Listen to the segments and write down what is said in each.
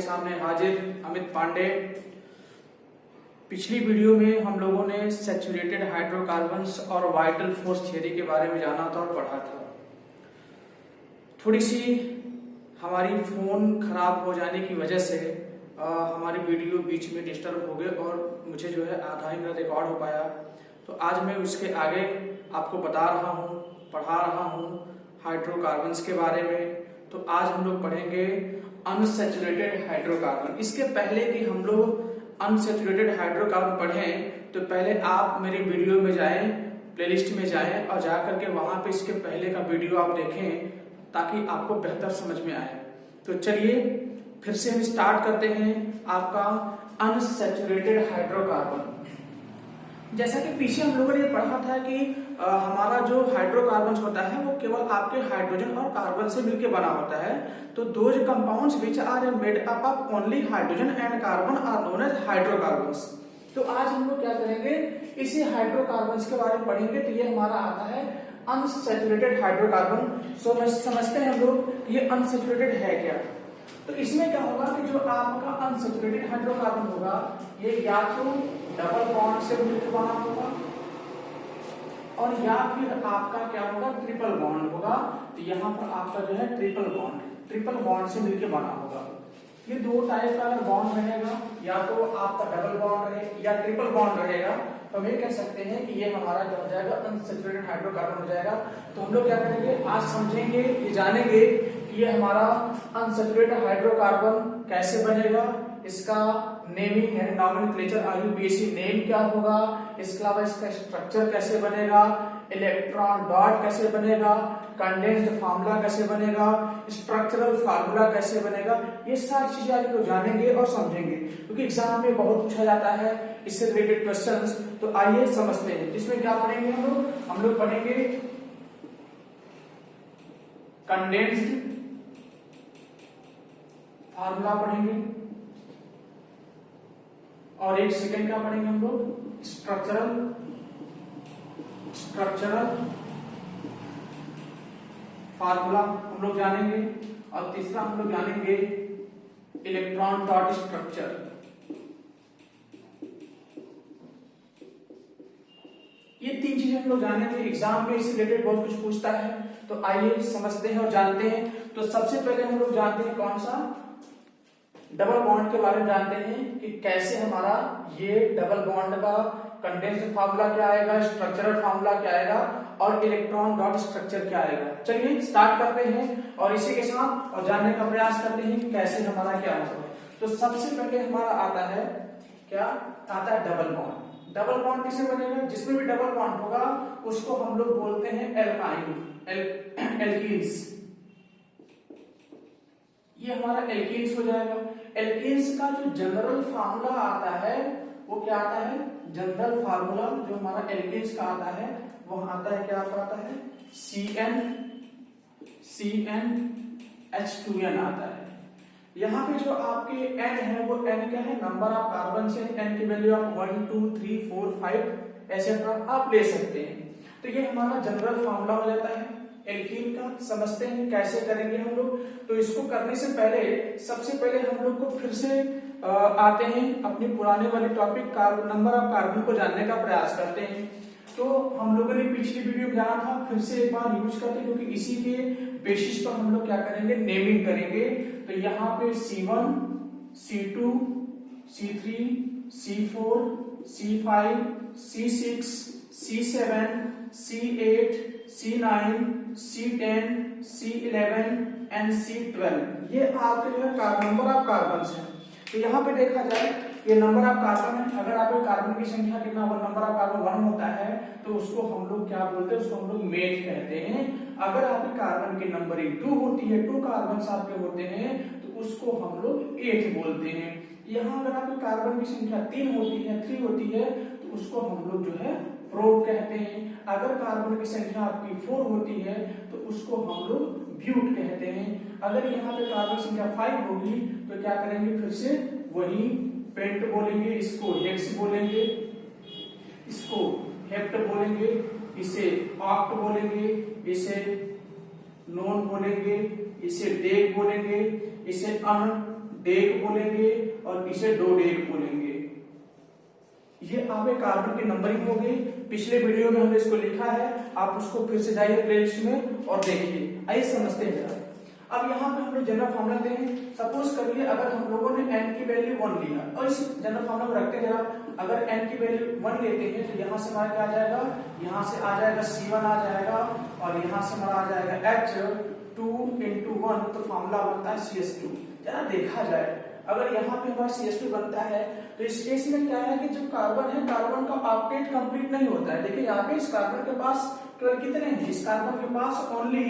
आपके सामने हाजिर अमित पांडे। पिछली वीडियो में हम लोगों ने सैचुरेटेड हाइड्रोकार्बन्स और वाइटल फोर्स थ्योरी के बारे में जाना था और पढ़ा था। थोड़ी सी हमारी फोन खराब हो जाने की वजह से हमारी वीडियो बीच में डिस्टर्ब हो गए और मुझे जो है आधा ही मेरा रिकॉर्ड हो पाया। तो आज मैं उसके आगे आपको बता रहा हूँ, पढ़ा रहा हूँ हाइड्रोकार्बन्स के बारे में। तो आज हम लोग पढ़ेंगे अनसैचुरेटेड हाइड्रोकार्बन। इसके पहले कि हम लोग अनसैचुरेटेड हाइड्रोकार्बन पढ़ें तो पहले आप मेरी वीडियो में जाएं, प्लेलिस्ट में जाएं और जाकर के वहां पे इसके पहले का वीडियो आप देखें ताकि आपको बेहतर समझ में आए। तो चलिए फिर से हम स्टार्ट करते हैं आपका अनसैचुरेटेड हाइड्रोकार्बन। जैसा कि पीछे हम लोगों ने पढ़ा था कि हमारा जो हाइड्रोकार्बन होता है वो केवल आपके हाइड्रोजन और कार्बन से मिलकर बना होता है। तो those compounds which are made up of only hydrogen and carbon are known as hydrocarbons. तो आज हम लोग क्या करेंगे, इसी हाइड्रोकार्बन्स के बारे में पढ़ेंगे। तो ये हमारा आता है अनसैचुरेटेड हाइड्रोकार्बन। सो समझते हैं हम लोग ये अनसैचुरेटेड है क्या। तो इसमें क्या होगा कि जो आपका अनसैचुरेटेड हाइड्रोकार्बन होगा ये या तो डबल बॉन्ड से मिलकर बना होगा और या फिर आपका क्या होगा, ट्रिपल बॉन्ड होगा। तो यहाँ पर आपका जो है ट्रिपल बॉन्ड से मिलकर बना होगा। ये दो टाइप का अगर बॉन्ड रहेगा, या तो आपका डबल बॉन्ड रहे या ट्रिपल बॉन्ड रहेगा, तो हम ये कह सकते हैं कि ये हमारा जो हो जाएगा अनसैचुरेटेड हाइड्रोकार्बन हो जाएगा। तो हम लोग क्या करेंगे, आज समझेंगे, ये जानेंगे कि ये हमारा अनसैचुरेटेड हाइड्रोकार्बन कैसे बनेगा, इसका नेमिंग यानी नॉमेनक्लेचर आईयूपीएसी नेम क्या होगा, इसके अलावा इसका स्ट्रक्चर कैसे बनेगा, इलेक्ट्रॉन डॉट कैसे बनेगा, कंडेंस्ड फार्मूला कैसे बनेगा, स्ट्रक्चरल फार्मूला कैसे बनेगा। ये सारी चीजें आज लोग जानेंगे और समझेंगे क्योंकि एग्जाम में बहुत पूछा जाता है इससे रिलेटेड क्वेश्चंस। तो आइए समझते हैं। इसमें क्या पढ़ेंगे हम लोग पढ़ेंगे कंडेंस्ड फार्मूला पढ़ेंगे और एक सेकेंड क्या पढ़ेंगे हम लोग, स्ट्रक्चरल फार्मूला हम लोग जानेंगे और तीसरा हम लोग जानेंगे इलेक्ट्रॉन डॉट स्ट्रक्चर। ये तीन चीजें हम लोग जानेंगे। एग्जाम में इससे रिलेटेड बहुत कुछ पूछता है। तो आइए समझते हैं और जानते हैं। तो सबसे पहले हम लोग जानते हैं कौन सा, डबल बॉन्ड के बारे में जानते हैं कि कैसे हमारा ये डबल बॉन्ड का कंडेंस्ड फार्मूला क्या आएगा, स्ट्रक्चरल फार्मूला क्या आएगा और इलेक्ट्रॉन डॉट स्ट्रक्चर क्या आएगा। चलिए स्टार्ट करते हैं और इसी के साथ और जानने का प्रयास करते हैं कि कैसे हमारा क्या होगा। तो सबसे पहले हमारा आता है क्या, आता है डबल बॉन्ड। डबल बॉन्ड किसे बनेगा, जिसमें भी डबल बॉन्ड होगा उसको हम लोग बोलते हैं एल्काइन, एल्कीन्स। ये हमारा एल्कीन्स हो जाएगा। एल्कीन्स का जो जनरल फार्मूला आता है वो क्या आता है, जनरल फार्मूला जो हमारा एल्कीन्स का आता है वो आता है, क्या आता है, CnH2n आता है। यहाँ पे जो आपके N है वो N क्या है, नंबर ऑफ कार्बन से N की वैल्यू आप 1 2 3 4 5 ऐसे आप ले सकते हैं। तो ये हमारा जनरल फार्मूला हो जाता है एल्कीन का। समझते हैं कैसे करेंगे हम लोग। तो इसको करने से पहले सबसे पहले हम लोग को फिर से आते हैं अपनी पुराने वाले टॉपिक नंबर ऑफ कार्बन को जानने का प्रयास करते हैं। तो हम लोगों ने पिछली वीडियो में जाना था, फिर से एक बार यूज करते हैं क्योंकि इसी के बेसिस पर हम लोग क्या करेंगे, नेमिंग करेंगे। तो यहाँ पे C1 C2 C3 C4 C5 C6 C7 C8 C9 C10 C11 and C12 ये आपके जो है नंबर ऑफ कार्बन है। तो यहाँ पे देखा जाए ये नंबर ऑफ कार्बन है। अगर आपके कार्बन की संख्या कितना, नंबर ऑफ कार्बन 1 होता है तो उसको हम लोग क्या बोलते हैं, उसको हम लोग मेथ कहते हैं। अगर आपके कार्बन की नंबरिंग 2 होती है, 2 कार्बन आपके होते हैं तो उसको हम लोग 8 बोलते हैं। यहाँ अगर आपके कार्बन की संख्या 3 होती है, 3 होती है तो उसको हम लोग जो है प्रोप कहते हैं। अगर कार्बन की संख्या आपकी 4 होती है तो उसको हम लोग ब्यूट कहते हैं। अगर यहाँ पे कार्बन की संख्या 5 होगी तो क्या करेंगे, फिर से वही पेंट बोलेंगे, इसको हेक्स बोलेंगे, इसको हेप्ट बोलेंगे, इसे ऑक्ट बोलेंगे, इसे नोन बोलेंगे, इसे डेक बोलेंगे, इसे अन डेक बोलेंगे और पीछे दो डेक बोलेंगे। ये आपके कार्बन की नंबरिंग हो गई। पिछले वीडियो में हमने इसको लिखा है, आप उसको फिर से जाइए प्लेलिस्ट में और देखिए। आइए समझते हैं जरा। अब यहाँ पे हम लोग जनरल फॉर्मूला दें। सपोज करिए अगर हम लोगों ने n की वैल्यू 1 लिया और इस जनरल फॉर्मूला में रखते हैं जरा। अगर n की वैल्यू 1 लेते हैं तो यहाँ से हमारा क्या आ जाएगा, यहाँ से आ जाएगा C1 आ जाएगा और यहाँ से हमारा आ जाएगा H2 into 1, तो फॉर्मूला बनता है CH2। जरा देखा जाए अगर यहाँ पे हमारा CH2 बनता है तो इस केस में क्या है कि जो कार्बन है, कार्बन का ऑक्टेट कंप्लीट नहीं होता है। देखिए यहाँ पे इस कार्बन के पास केवल कितने हैं, इस कार्बन के पास ओनली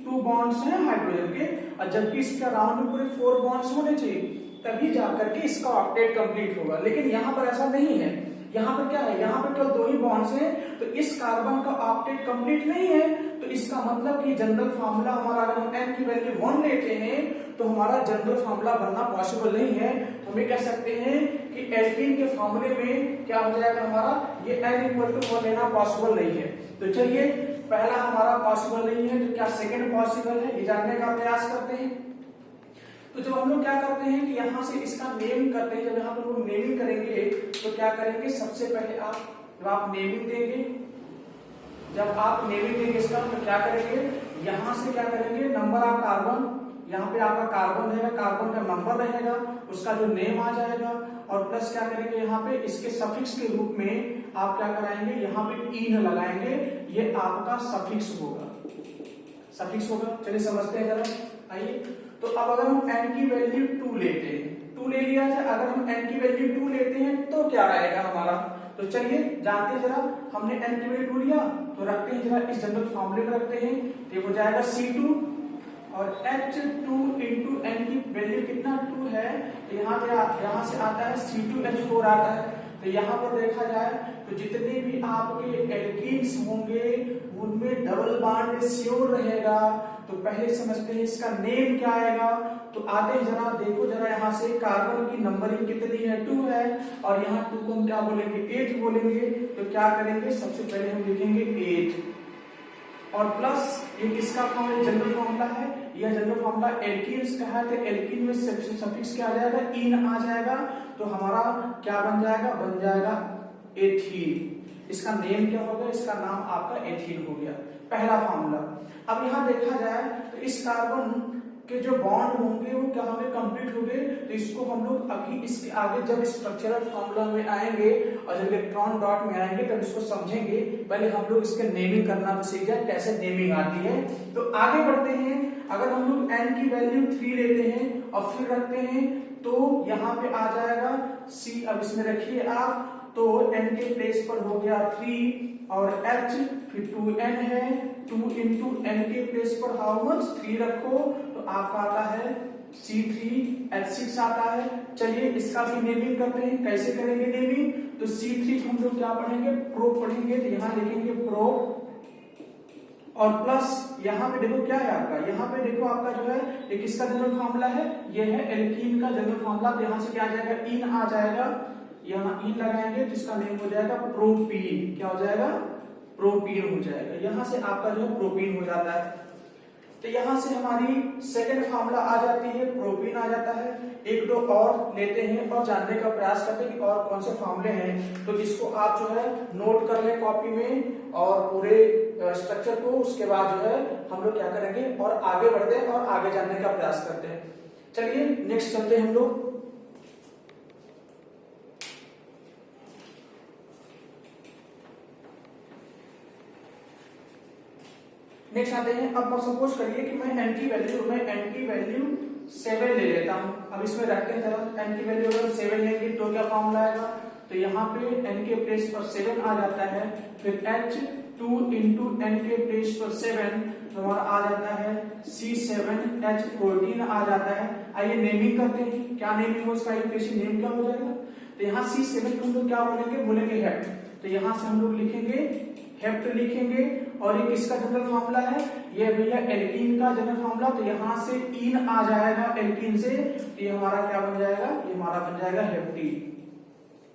2 बॉन्ड्स हैं हाइड्रोजन के, और जबकि इसके अराउंड में पूरे 4 बॉन्ड्स होने चाहिए, तभी जाकर के इसका ऑक्टेट कंप्लीट होगा। लेकिन यहाँ पर ऐसा नहीं है। यहाँ पर क्या है, यहाँ पर केवल 2 ही बॉन्ड्स हैं, तो इस कार्बन का ऑक्टेट कंप्लीट नहीं है। तो इसका मतलब कि जनरल फार्मूला हमारा, अगर हम n की वैल्यू 1 लेते हैं तो हमारा जनरल फार्मूला बनना पॉसिबल नहीं है। तो हम ये कह सकते हैं कि एल्कीन के फार्मूले में क्या हो जाएगा हमारा, ये n इक्वल टू 1 लेना पॉसिबल नहीं है। तो चलिए पहला हमारा पॉसिबल नहीं है, तो क्या सेकंड पॉसिबल है, ये जानने का प्रयास करते हैं। तो जब हम लोग क्या करते हैं कि यहाँ से इसका नेम करते हैं, जब यहाँ पर लोग नेमिंग करेंगे तो क्या करेंगे, सबसे पहले जब आप नेमिंग देंगे, जब आप नेमिंग देंगे इसका तो क्या करेंगे, यहाँ से क्या करेंगे, नंबर ऑफ कार्बन, यहाँ पे आपका कार्बन रहेगा, कार्बन का नंबर रहेगा, उसका जो नेम आ जाएगा, और प्लस क्या करेंगे यहाँ पे इसके सफिक्स के रूप में आप क्या कराएंगे, यहाँ पे इन लगाएंगे, ये आपका सफिक्स होगा, सफिक्स होगा। चलिए समझते हैं जरा, आइए। तो अब अगर हम n की वैल्यू 2 लेते हैं, 2 ले लिया जाए, अगर हम n की वैल्यू 2 लेते हैं तो क्या आएगा हमारा, तो चलिए जानते हैं जरा। हमने n की वैल्यू 2 लिया तो रखते हैं जरा इस जनरल फॉर्मूले में रखते हैं, तो हो जाएगा C2 और H2 into n की वैल्यू कितना 2 है, तो यहाँ से आता है C2H4 आता है। तो यहाँ पर देखा जाए तो जितने भी आपके एल्कीन्स होंगे उनमें डबल बॉन्ड श्योर रहेगा। तो पहले समझते हैं इसका नेम क्या आएगा। तो आते हैं जरा, देखो जरा यहाँ से कार्बन की नंबरिंग कितनी है, 2 है, और यहाँ 2 को हम क्या बोलेंगे, 8 बोलेंगे। तो क्या करेंगे, सबसे पहले हम लिखेंगे 8 और प्लस ये किसका फॉर्मूला, जनरल फॉर्मूला है, यह जनरल फॉर्मूला एल्कीन्स का है। तो एल्कीन में सफिक्स क्या आ जाएगा, इन आ जाएगा। तो हमारा क्या बन जाएगा, बन जाएगा एथीन। इसका नेम क्या होगा, इसका नाम आपका एथीन हो गया, पहला फॉर्मूला। अब यहाँ देखा जाए तो इस कार्बन के जो बॉन्ड होंगे वो क्या होंगे, कंप्लीट होंगे। तो इसको हम लोग अभी इसके आगे जब स्ट्रक्चरल फार्मूला में आएंगे और जब इलेक्ट्रॉन डॉट में आएंगे तब इसको समझेंगे। पहले हम लोग इसके नेमिंग करना तो सीख जाए, कैसे नेमिंग आती है। तो आगे बढ़ते हैं। अगर हम लोग n की वैल्यू 3 लेते हैं और फिर रखते हैं तो यहाँ पे आ जाएगा C। अब इसमें रखिए आप, तो n के प्लेस पर हो गया 3 और H, फिर 2n है, 2 into n के प्लेस पर हाउ मच 3 रखो, तो आपका आता है C3H6 आता है। चलिए इसका भी नेमिंग करते हैं, कैसे करेंगे नेमिंग। तो C3 हम लोग क्या पढ़ेंगे, प्रो पढ़ेंगे। तो यहाँ लिखेंगे प्रो और प्लस यहाँ पे देखो क्या है आपका, यहाँ पे देखो आपका जो है ये किसका जनरल फार्मूला है, ये है एल्कीन का जनरल फार्मूला। तो यहाँ से क्या आ जाएगा, इन आ जाएगा, यहाँ इन लगाएंगे तो इसका नेम हो जाएगा प्रोपीन। क्या हो जाएगा, प्रोपीन हो जाएगा। यहाँ से आपका जो है प्रोपीन हो जाता है। तो यहाँ से हमारी सेकंड फार्मूला आ जाती है, प्रोपीन आ जाता है। एक दो और लेते हैं और जानने का प्रयास करते हैं कि और कौन से फार्मूले हैं। तो इसको आप जो है नोट कर लें कॉपी में और पूरे स्ट्रक्चर को, उसके बाद जो है हम लोग क्या करेंगे और आगे बढ़ते हैं और आगे जानने का प्रयास करते हैं। चलिए नेक्स्ट चलते हैं हम लोग। नेक्स्ट आते हैं। अब सपोज करिए कि मैं n की वैल्यू 7 ले लेता हूं। अब इसमें रखते हैं जरा, n की वैल्यू अगर 7 लेंगे तो क्या फॉर्मूला आएगा, तो यहाँ पे n के प्लेस पर 7 आ जाता है, फिर H2 into n के प्लेस पर 7 तो हमारा आ जाता है C7H14 आ जाता है। आइए नेमिंग करते हैं, क्या नेमिंग हो उसका, नेम क्या हो जाएगा। तो यहाँ C7 को हम लोग क्या बोलेंगे हेप्ट। तो यहाँ से हम लोग लिखेंगे हेप्ट लिखेंगे, और ये किसका जनरल फार्मूला है, ये भैया एल्कीन का जनरल फार्मूला। तो यहाँ से इन आ जाएगा एल्कीन से, तो ये हमारा क्या बन जाएगा, ये हमारा बन जाएगा हेप्टीन।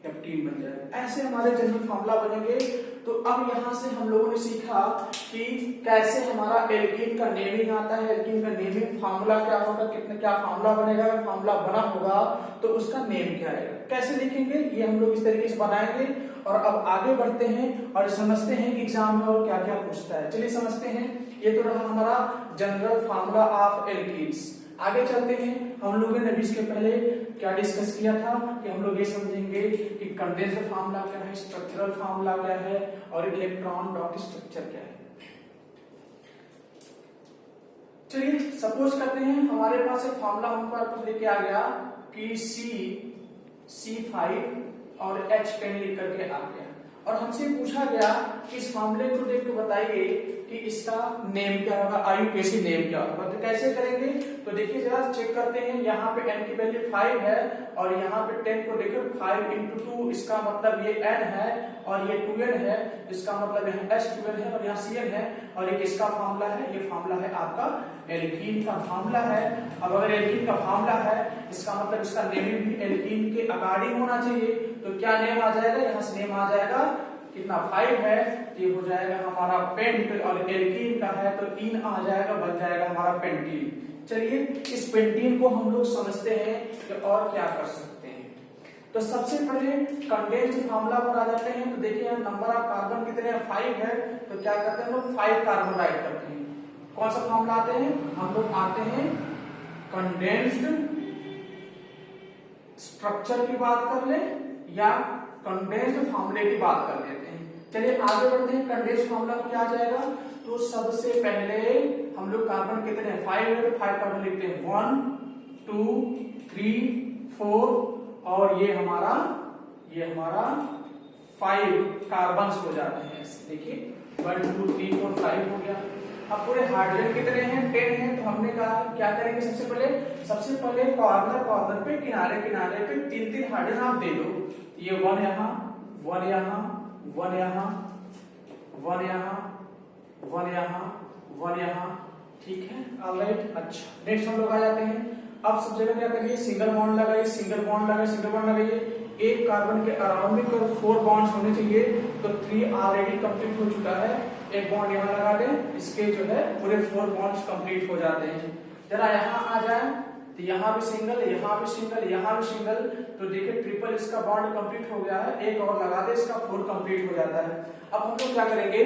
एप्टीन बन जाएगा। ऐसे हमारे जनरल फार्मूला बनेंगे। तो अब यहाँ से हम लोगों ने सीखा कि कैसे हमारा एल्कीन का नेमिंग आता है। एल्कीन का नेमिंग फार्मूला क्या होगा, कितने क्या फार्मूला बनेगा, अगर फार्मूला बना होगा तो उसका नेम क्या आएगा, कैसे लिखेंगे, ये हम लोग इस तरीके से बनाएंगे। और अब आगे बढ़ते हैं और समझते हैं कि एग्जाम में और क्या क्या पूछता है। चलिए समझते हैं। ये तो रहा हमारा जनरल फार्मूला ऑफ एल्कीन्स। आगे चलते हैं। हम लोगों ने अभी इसके पहले क्या डिस्कस किया था कि हम लोग ये समझेंगे कि कंडेंसर फार्मूला क्या है, स्ट्रक्चरल फार्मूला क्या है और इलेक्ट्रॉन डॉट स्ट्रक्चर क्या है। चलिए सपोज करते हैं हमारे पास एक फार्मूला हमको आपको लेके आ गया कि C5 और H10 लिख करके आ गया और हमसे पूछा गया कि इस मामले को देख के बताइए कि इसका नेम क्या होगा, आईयूपीएसी नेम क्या होगा। तो कैसे करेंगे, तो देखिए जरा चेक करते हैं। यहाँ पे n की वैल्यू 5 है और यहाँ पे 10 को देखकर 5 into 2, इसका मतलब ये n है और ये 2n है, इसका मतलब यहाँ H2n है और यहाँ Cn है और ये किसका फार्मूला है, ये फार्मूला है आपका एल्कीन का फार्मूला है। अब अगर एल्कीन का फार्मूला है इसका मतलब इसका नेम भी एल्कीन के अकॉर्डिंग होना चाहिए। तो क्या नेम आ जाएगा, यहाँ से नेम आ जाएगा कितना 5 है, ये हो जाएगा हमारा पेंट और एल्कीन का है तो इन आ जाएगा, बन जाएगा हमारा पेंटीन। चलिए इस पेंटीन को हम लोग समझते हैं कि और क्या कर सकते हैं। तो सबसे पहले कंडेंस्ड फार्मूला पर आ जाते हैं। तो देखिए यहाँ नंबर ऑफ कार्बन कितने हैं, 5 है। तो क्या करते हैं हम लोग 5 कार्बन राइट करते हैं। कौन सा फार्मूला आते हैं, हम लोग आते हैं कंडेंस्ड स्ट्रक्चर की बात कर ले या कंडेंस्ड फार्मूले की बात कर लेते हैं। चलिए आगे बढ़ते हैं। कंडेंस्ड फार्मूला में क्या आ जाएगा, तो सबसे पहले हम लोग कार्बन कितने हैं, 5 है तो 5 कार्बन लिखते हैं 1 2 3 4 और ये हमारा 5 कार्बन हो जाते हैं। देखिए 1 2 3 4 5 हो गया। अब पूरे हाइड्रोजन कितने हैं, 10 हैं। तो हमने कहा क्या करेंगे, सबसे पहले कॉर्नर पे किनारे पे 3 हाइड्रोजन आप दे दो। ये 1 यहाँ 1 यहाँ 1 यहाँ 1 यहाँ 1 यहाँ 1 यहाँ, ठीक है, ऑलराइट। अच्छा नेक्स्ट हम लोग आ जाते हैं। अब सब जगह क्या करिए, सिंगल बॉन्ड लगाइए, सिंगल बॉन्ड लगाइए। एक कार्बन के अराउंड में 4 बॉन्ड्स होने चाहिए। तो 3 ऑलरेडी कंप्लीट हो चुका है। एक बॉन्ड यहाँ लगा दें, इसके जो है पूरे 4 बॉन्ड्स कंप्लीट हो जाते हैं। जरा यहाँ आ जाए तो यहाँ भी सिंगल, यहाँ भी सिंगल, यहाँ भी सिंगल। तो देखिए ट्रिपल इसका बॉन्ड कंप्लीट हो गया है। एक और लगा दे, इसका 4 कंप्लीट हो जाता है। अब हम लोग क्या करेंगे,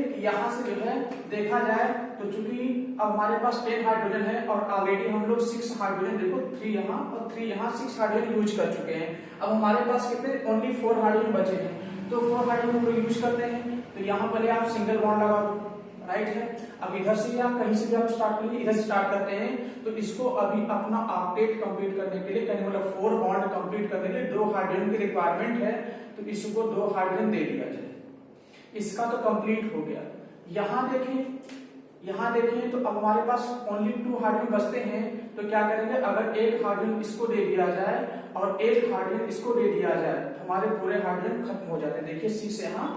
कि यहाँ से जो है देखा जाए तो चूंकि अब हमारे पास 10 हाइड्रोजन है और ऑलरेडी हम लोग 6 हाइड्रोजन, देखो 3 यहाँ और 3 यहाँ, 6 हाइड्रोजन यूज कर चुके हैं। अब हमारे पास कितने, ओनली 4 हाइड्रोजन बचे हैं। तो 4 हाइड्रोजन हम लोग यूज करते हैं। तो यहाँ पहले आप सिंगल बॉन्ड लगा दो, राइट है। अब इधर से या कहीं से भी आप स्टार्ट करिए, इधर से स्टार्ट करते हैं। तो इसको अभी अपना ऑक्टेट कंप्लीट करने के लिए, कहने मतलब 4 बॉन्ड कंप्लीट करने के लिए 2 हाइड्रोजन की रिक्वायरमेंट है। तो इसको 2 हाइड्रोजन दे दिया जाए, इसका तो कंप्लीट हो गया। यहाँ देखें तो अब हमारे पास ओनली 2 हाइड्रोजन बचते हैं। तो क्या करेंगे, अगर एक हाइड्रोजन इसको दे दिया जाए और एक हाइड्रोजन इसको दे दिया जाए तो हमारे पूरे हाइड्रोजन खत्म हो जाते हैं। देखिए 6 यहाँ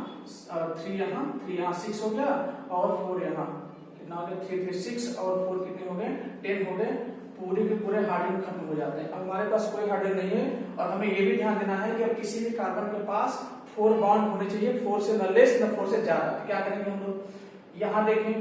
3 यहाँ 6 हो गया और 4 यहाँ कितना हो गया, 3 3 6 और 4 कितने हो गए, 10 हो गए। पूरे के पूरे हाइड्रोजन खत्म हो जाते हैं। अब हमारे पास कोई हाइड्रोजन नहीं है और हमें ये भी ध्यान देना है कि अब किसी भी कार्बन के पास 4 बॉन्ड होने चाहिए, 4 से न लेस न 4 से ज्यादा। क्या करेंगे हम लोग, यहाँ देखें,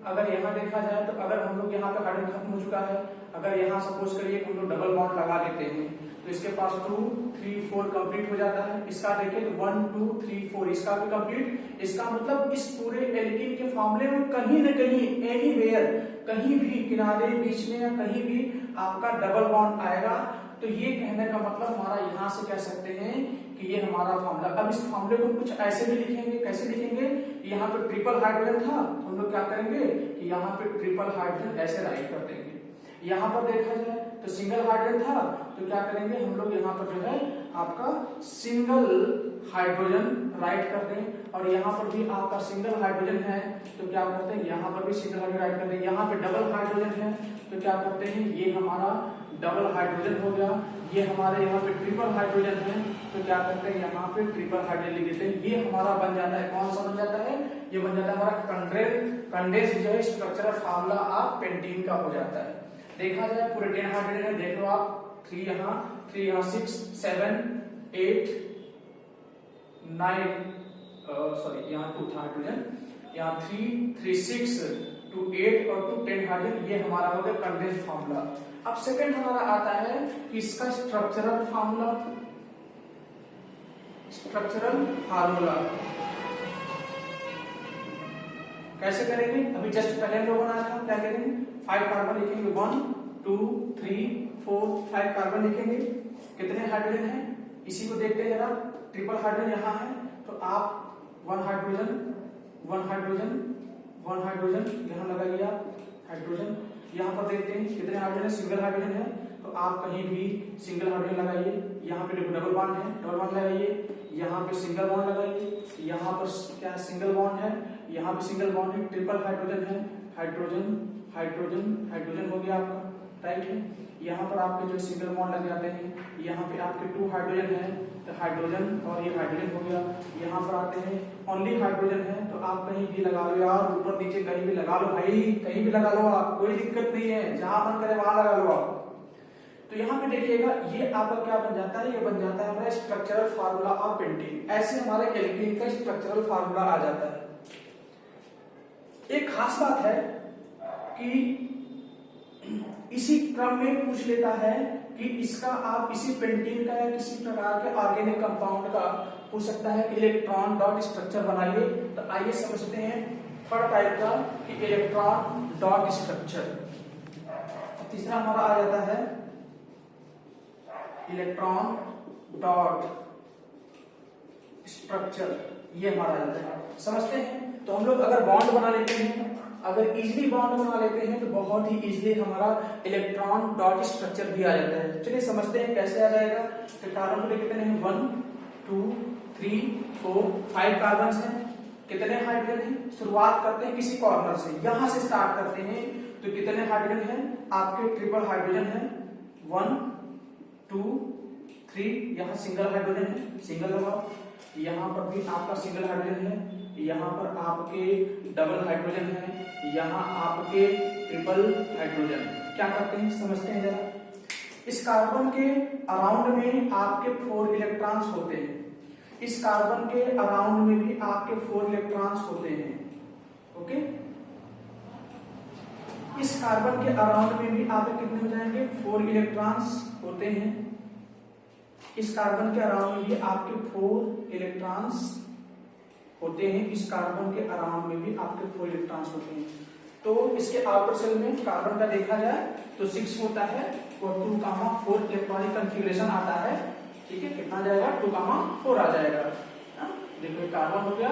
अगर यहाँ देखा जाए तो अगर हम लोग यहाँ पे हाइड्रोजन खत्म हो चुका है, अगर यहाँ सपोज करिए हम लोग डबल बॉन्ड लगा लेते हैं तो इसके पास 2 3 4 कंप्लीट हो जाता है। इसका देखिए तो 1 2 3 4 इसका भी कंप्लीट। इसका मतलब इस पूरे एल्कीन के फार्मूले में कहीं न कहीं, एनीवेयर, कहीं भी किनारे बीच में या कहीं भी आपका डबल बॉन्ड आएगा। तो ये कहने का मतलब हमारा यहाँ से कह सकते हैं कि ये हमारा फार्मूला। अब इस फार्मूले को कुछ ऐसे भी लिखेंगे, कैसे लिखेंगे, यहाँ पे ट्रिपल हाइड्रोजन था तो हम लोग क्या करेंगे कि यहाँ पे ट्रिपल हाइड्रोजन ऐसे राइट कर देंगे। यहाँ पर देखा जाए तो सिंगल हाइड्रोजन था तो क्या करेंगे हम लोग यहाँ पर जो है आपका सिंगल हाइड्रोजन राइट कर दें। और यहाँ पर भी आपका सिंगल हाइड्रोजन है तो क्या करते हैं, यहाँ पर भी सिंगल हाइड्रोजन राइट कर दें। यहाँ पे डबल हाइड्रोजन है तो क्या करते हैं, ये हमारा डबल हाइड्रोजन हो गया। ये हमारे यहाँ पे ट्रिपल हाइड्रोजन है तो क्या करते हैं, यहाँ पे ट्रिपल हाइड्रोजन लिख देते हैं। ये हमारा बन जाता है, कौन सा बन जाता है, ये बन जाता है हमारा कंडेंस जो है स्ट्रक्चरल फार्मूला ऑफ पेंटीन का हो जाता है। देखा जाए पूरे 10 हाइड्रोजन है, देख लो आप 3 यहाँ 6 7 8 9 सॉरी यहाँ 2 था हाइड्रोजन, यहाँ 3 6 2 8 और 2 10 हाइड्रोजन। ये हमारा हो गया कंडेंस्ड फार्मूला। अब सेकंड हमारा आता है कि इसका स्ट्रक्चरल फार्मूला। स्ट्रक्चरल फार्मूला कैसे करेंगे? अभी जस्ट पहले हम लोग बनाया था, क्या करेंगे? 5 कार्बन लिखेंगे, 1 2 3 4 5 कार्बन लिखेंगे। कितने हाइड्रोजन है इसी को देखते हैं जरा। ट्रिपल हाइड्रोजन यहाँ है तो आप 1 हाइड्रोजन 1 हाइड्रोजन 1 हाइड्रोजन यहाँ लगाइए आप हाइड्रोजन। यहाँ पर देखते हैं कितने हाइड्रोजन है, सिंगल हाइड्रोजन है तो आप कहीं भी सिंगल हाइड्रोजन लगाइए। यहाँ पे देखो डबल बॉन्ड है, डबल बॉन्ड लगाइए। यहाँ पे सिंगल बॉन्ड लगाइए, यहाँ पर क्या सिंगल बॉन्ड है, यहाँ पे सिंगल बॉन्ड है। ट्रिपल हाइड्रोजन है, हाइड्रोजन हाइड्रोजन हाइड्रोजन हो गया आपका, राइट है। यहाँ पर आपके जो सिंगल बॉन्ड लग जाते हैं, यहाँ पे आपके 2 हाइड्रोजन है तो हाइड्रोजन और ये हाइड्रोजन हो गया। यहाँ पर आते हैं ओनली हाइड्रोजन है तो आप कहीं भी लगा लो यार, ऊपर नीचे कहीं भी लगा लो भाई, कहीं भी लगा लो आप, कोई दिक्कत नहीं है, जहां मन करे वहां लगा लो आप। तो यहाँ पे देखिएगा ये आपका क्या बन जाता है, ये बन जाता है हमारा स्ट्रक्चरल फार्मूला ऑफ पेंटीन। ऐसे हमारे एल्कीन का स्ट्रक्चरल फार्मूला आ जाता है। एक खास बात है कि इसी क्रम में पूछ लेता है कि इसका आप इसी पेंटीन का या किसी प्रकार के ऑर्गेनिक कंपाउंड का पूछ सकता है कि इलेक्ट्रॉन डॉट स्ट्रक्चर बनाइए। तो आइए समझते हैं थर्ड टाइप का कि इलेक्ट्रॉन डॉट स्ट्रक्चर। तीसरा हमारा आ जाता है इलेक्ट्रॉन डॉट स्ट्रक्चर, ये हमारा आ जाता है। समझते हैं तो हम लोग अगर बॉन्ड बना लेते हैं, अगर इजीली बॉन्ड बना लेते हैं तो बहुत ही इजीली हमारा इलेक्ट्रॉन डॉट स्ट्रक्चर भी आ जाता है। चलिए समझते हैं कैसे आ जाएगा। तो कार्बन के कितने हैं, 1 2 3 4 5 कार्बन हैं। कितने हाइड्रोजन हैं? शुरुआत करते हैं किसी कॉर्नर से, यहां से स्टार्ट करते हैं। तो कितने हाइड्रोजन हैं आपके? ट्रिपल हाइड्रोजन है, 1 2 3, यहाँ सिंगल हाइड्रोजन है, सिंगल लगाओ। यहाँ पर भी आपका सिंगल हाइड्रोजन है, यहाँ पर आपके डबल हाइड्रोजन है, यहाँ आपके ट्रिपल हाइड्रोजन। क्या करते हैं समझते हैं जरा। इस कार्बन के अराउंड में आपके 4 इलेक्ट्रॉन्स होते हैं, इस कार्बन के अराउंड में भी आपके 4 इलेक्ट्रॉन्स होते हैं। ओके, इस कार्बन के अराउंड में भी आपके कितने हो जाएंगे? 4 इलेक्ट्रॉन्स होते हैं। इस कार्बन के अराउंड में भी आपके 4 इलेक्ट्रॉन्स होते हैं। इस कार्बन के अराउंड में भी आपके 4 इलेक्ट्रॉन्स होते हैं। तो इसके आउटर शेल में कार्बन का देखा जाए तो 6 होता है और 2,4 इलेक्ट्रॉनिक कंफिगरेशन आता है। ठीक है, कितना जाएगा? 2,4 आ जाएगा। देखो कार्बन हो गया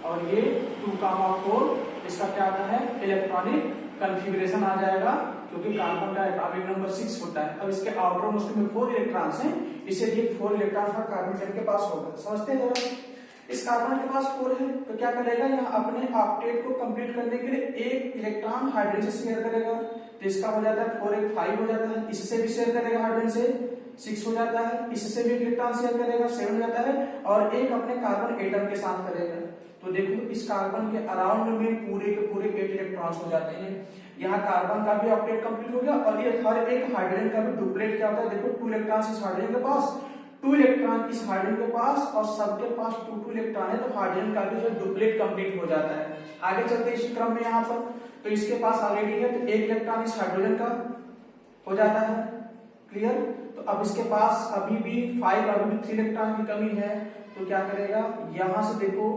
और ये 2,4 इसका क्या आता है? इलेक्ट्रॉनिक कंफिगरेशन आ जाएगा, क्योंकि कार्बन का एटॉमिक नंबर 6 होता है। अब इसके आउटर मोस्ट में 4 इलेक्ट्रॉन्स हैं, इसलिए 4 इलेक्ट्रॉन का कार्बन के पास होगा। समझते हैं जरा। इस कार्बन के पास 4 है तो क्या करेगा? यहाँ अपने ऑक्टेट को कंप्लीट करने के लिए एक इलेक्ट्रॉन हाइड्रोजन से शेयर करेगा। तो इसका हो जाता है 4 1 5 हो जाता है। इससे भी शेयर करेगा हाइड्रोजन से, 6 हो जाता है। इससे भी इलेक्ट्रॉन शेयर करेगा, 7 हो जाता है। और एक अपने कार्बन एटम के साथ करेगा। तो देखो इस कार्बन के अराउंड में पूरे के पूरे 8 इलेक्ट्रॉन्स हो जाते हैं। यहाँ कार्बन का भी ऑक्टेट कंप्लीट हो गया और ये हर एक हाइड्रोजन का भी डुप्लेट क्या होता है? देखो 2 इलेक्ट्रॉन्स इस हाइड्रोजन के पास, 2 इलेक्ट्रॉन इस हाइड्रोजन के पास और सबके पास 2 इलेक्ट्रॉन है। तो हाइड्रोजन का भी जो डुप्लेट कंप्लीट हो जाता है। आगे चलते इस क्रम में यहाँ पर तो इसके पास ऑलरेडी है तो 1 इलेक्ट्रॉन इस हाइड्रोजन का हो जाता है। क्लियर? तो अब इसके पास अभी भी 5 अभी भी 3 इलेक्ट्रॉन की कमी है। तो क्या करेगा? यहाँ से देखो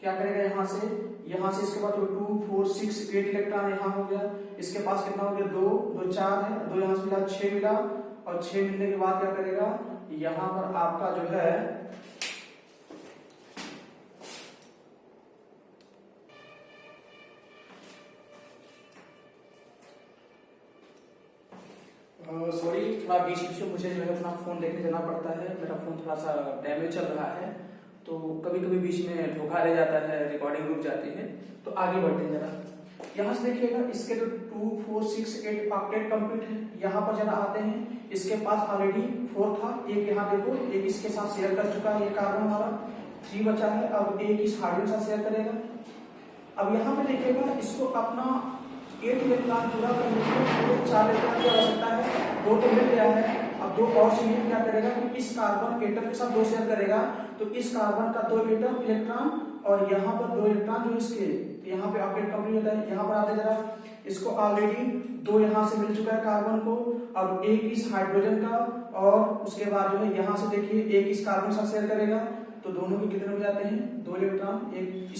क्या करेगा? यहाँ से इसके बाद 2 4 6 8 इलेक्ट्रॉन यहाँ हो गया। इसके पास कितना हो गया? 2 2 4 है, 2 यहाँ से मिला 6 मिला और 6 मिलने के बाद क्या करेगा? यहाँ पर आपका जो है सॉरी थोड़ा बीच में मुझे जो है अपना फोन देखने जाना पड़ता है। मेरा फोन थोड़ा सा डैमेज चल रहा है तो कभी कभी बीच में धोखा रह जाता है, रिकॉर्डिंग रुक जाती है। तो आगे बढ़ते हैं जरा। यहाँ से देखिएगा इसके तो 2 4 6 8 ऑक्टेट कंप्लीट है। यहाँ पर जरा आते हैं, इसके पास ऑलरेडी 4 था, एक यहाँ देखो एक इसके साथ शेयर कर चुका है, ये कार्बन हमारा 3 बचा है। अब एक इस हाइड्रोजन के साथ शेयर करेगा। अब यहाँ पे देखिएगा इसको अपना 8 इलेक्ट्रॉन पूरा करने के लिए पूरे 4 इलेक्ट्रॉन की आवश्यकता है। 2 तो मिल गया है, अब 2 और से क्या करेगा कि इस कार्बन एटम के साथ 2 शेयर करेगा, तो इस कार्बन का 2 एटम इलेक्ट्रॉन और यहाँ पर 2 इलेक्ट्रॉन जो इसके, यहाँ पे ऑक्टेट कंप्लीट होता है। यहाँ पर आते जरा, इसको ऑलरेडी 2 यहाँ से मिल चुका है कार्बन को, अब 1 इस हाइड्रोजन का, और उसके बाद जो है यहाँ से देखिए 1 इस कार्बन साथ शेयर करेगा, तो दोनों के कितने हो जाते हैं 2 इलेक्ट्रॉन, एक